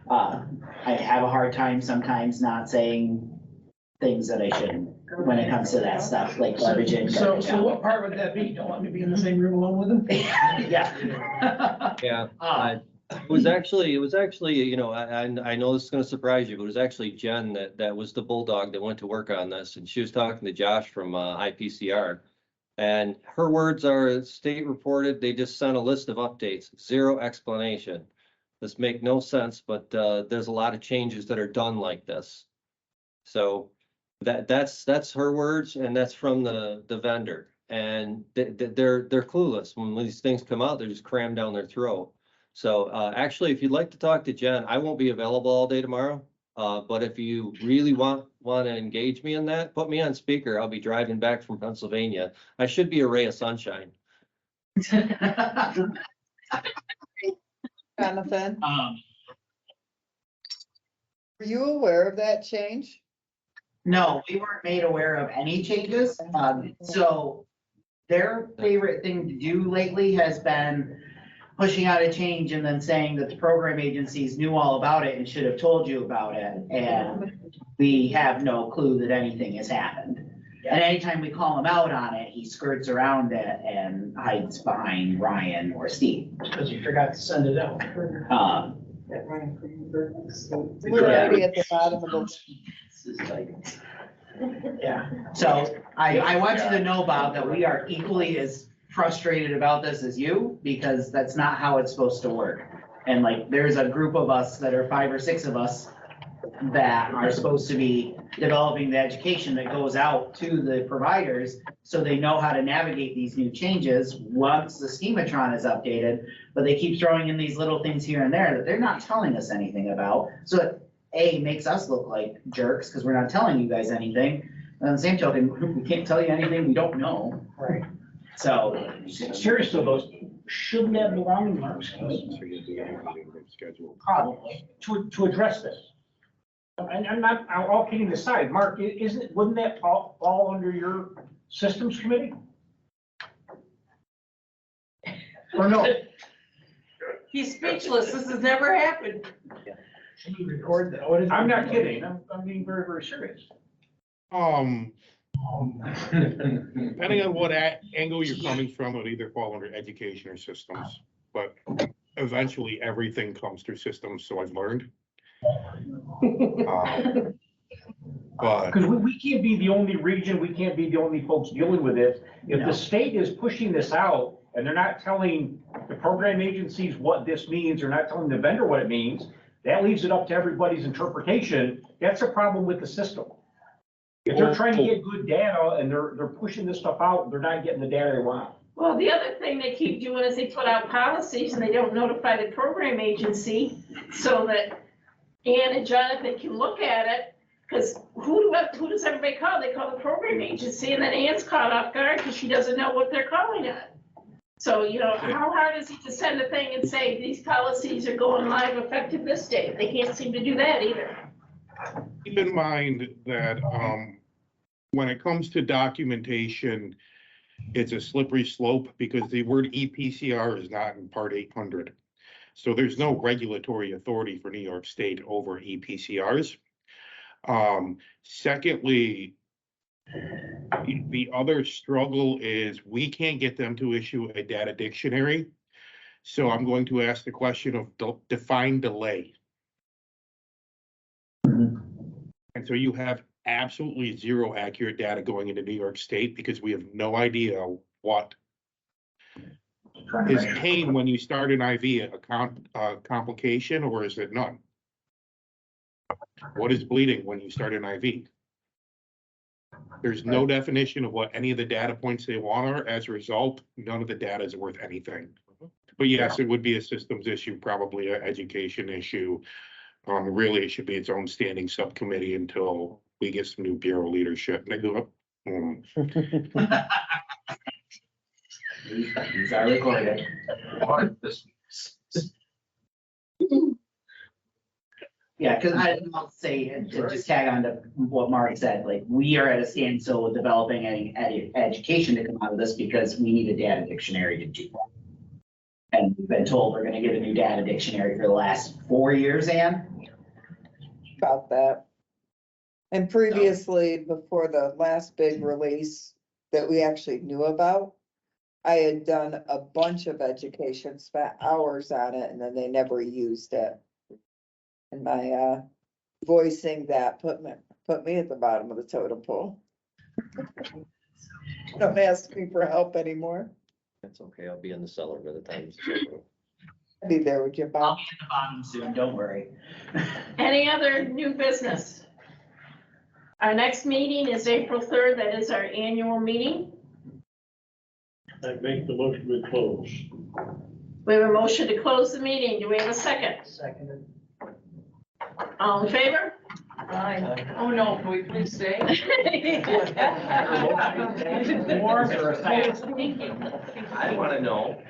I have a hard time sometimes not saying things that I shouldn't when it comes to that stuff, like garbage in, garbage So out. what part would that be? Don't want me to be in the same room alone with him? Yeah. Yeah, it was actually, you know, I know this is gonna surprise you, but it was actually Jen that was the bulldog that went to work on this, and she was talking to Josh from IPCR. And her words are, state reported, they just sent a list of updates, 0 explanation. This make no sense, but there's a lot of changes that are done like this. So that's her words, and that's from the vendor. And they're clueless. When these things come out, they're just crammed down their throat. So actually, if you'd like to talk to Jen, I won't be available all day tomorrow. But if you really want to engage me in that, put me on speaker. I'll be driving back from Pennsylvania. I should be a ray of sunshine. Jonathan, were you aware of that change? No, we weren't made aware of any changes. So their favorite thing to do lately has been pushing out a change and then saying that the program agencies knew all about it and should have told you about it. And we have no clue that anything has happened. And anytime we call him out on it, he skirts around it and hides behind Ryan or Steve. Because you forgot to send it out. We're already at the bottom of the. Yeah, so I want you to know, Bob, that we are equally as frustrated about this as you, because that's not how it's supposed to work. And like, there's a group of us that are 5 or 6 of us that are supposed to be developing the education that goes out to the providers so they know how to navigate these new changes once the schematron is updated, but they keep throwing in these little things here and there that they're not telling us anything about. So it makes us look like jerks because we're not telling you guys anything. And on the same token, we can't tell you anything we don't know. Right. So, Seriously, those, shouldn't that belong in REMSCO? Probably. To address this? And I'm not, all kidding aside, Mark, wouldn't that fall under your systems committee? Or no? He's speechless. This has never happened. Should we record that? What is- I'm not kidding, I'm being very, very serious. Depending on what angle you're coming from, it would either fall under education or systems. But eventually, everything comes through systems, so I've learned. But Because we can't be the only region, we can't be the only folks dealing with it. If the state is pushing this out and they're not telling the program agencies what this means, or not telling the vendor what it means, that leaves it up to everybody's interpretation. That's a problem with the system. If they're trying to get good data and they're pushing this stuff out, they're not getting the data they want. Well, the other thing they keep doing is they put out policies and they don't notify the program agency so that Ann and Jonathan can look at it. Because who does everybody call? They call the program agency, and then Ann's caught off guard because she doesn't know what they're calling it. So, you know, how hard is it to send a thing and say, these policies are going live effective this date? They can't seem to do that either. keep in mind that when it comes to documentation, it's a slippery slope because the word EPCR is not in Part 800. So there's no regulatory authority for New York State over EPCRs. Secondly, the other struggle is we can't get them to issue a data dictionary. So I'm going to ask the question of define delay. And so you have absolutely zero accurate data going into New York State because we have no idea what is pain when you start an IV, a complication, or is it none? What is bleeding when you start an IV? There's no definition of what any of the data points they want are. As a result, none of the data is worth anything. But yes, it would be a systems issue, probably an education issue. Really, it should be its own standing subcommittee until we get some new bureau leadership. And I go, These are recorded. Yeah, because I'll say, and to just tag on to what Mark said, like, we are at a standstill with developing any education to come out of this because we need a data dictionary to do that. And we've been told we're gonna get a new data dictionary for the last 4 years, Ann. About that. And previously, before the last big release that we actually knew about, I had done a bunch of education, spent hours on it, and then they never used it. And my voicing that put me at the bottom of the totem pole. Don't ask me for help anymore. That's okay, I'll be in the cellar by the time. I'll be there with you, I'll Bob. be at the bottom soon, don't worry. Any other new business? Our next meeting is April 3rd. That is our annual meeting. I make the motion to close. We have a motion to close the meeting. Do we have a second? Seconded. All in favor? Aye. Oh, no, can we please stay? Warm or a fast? I want to know,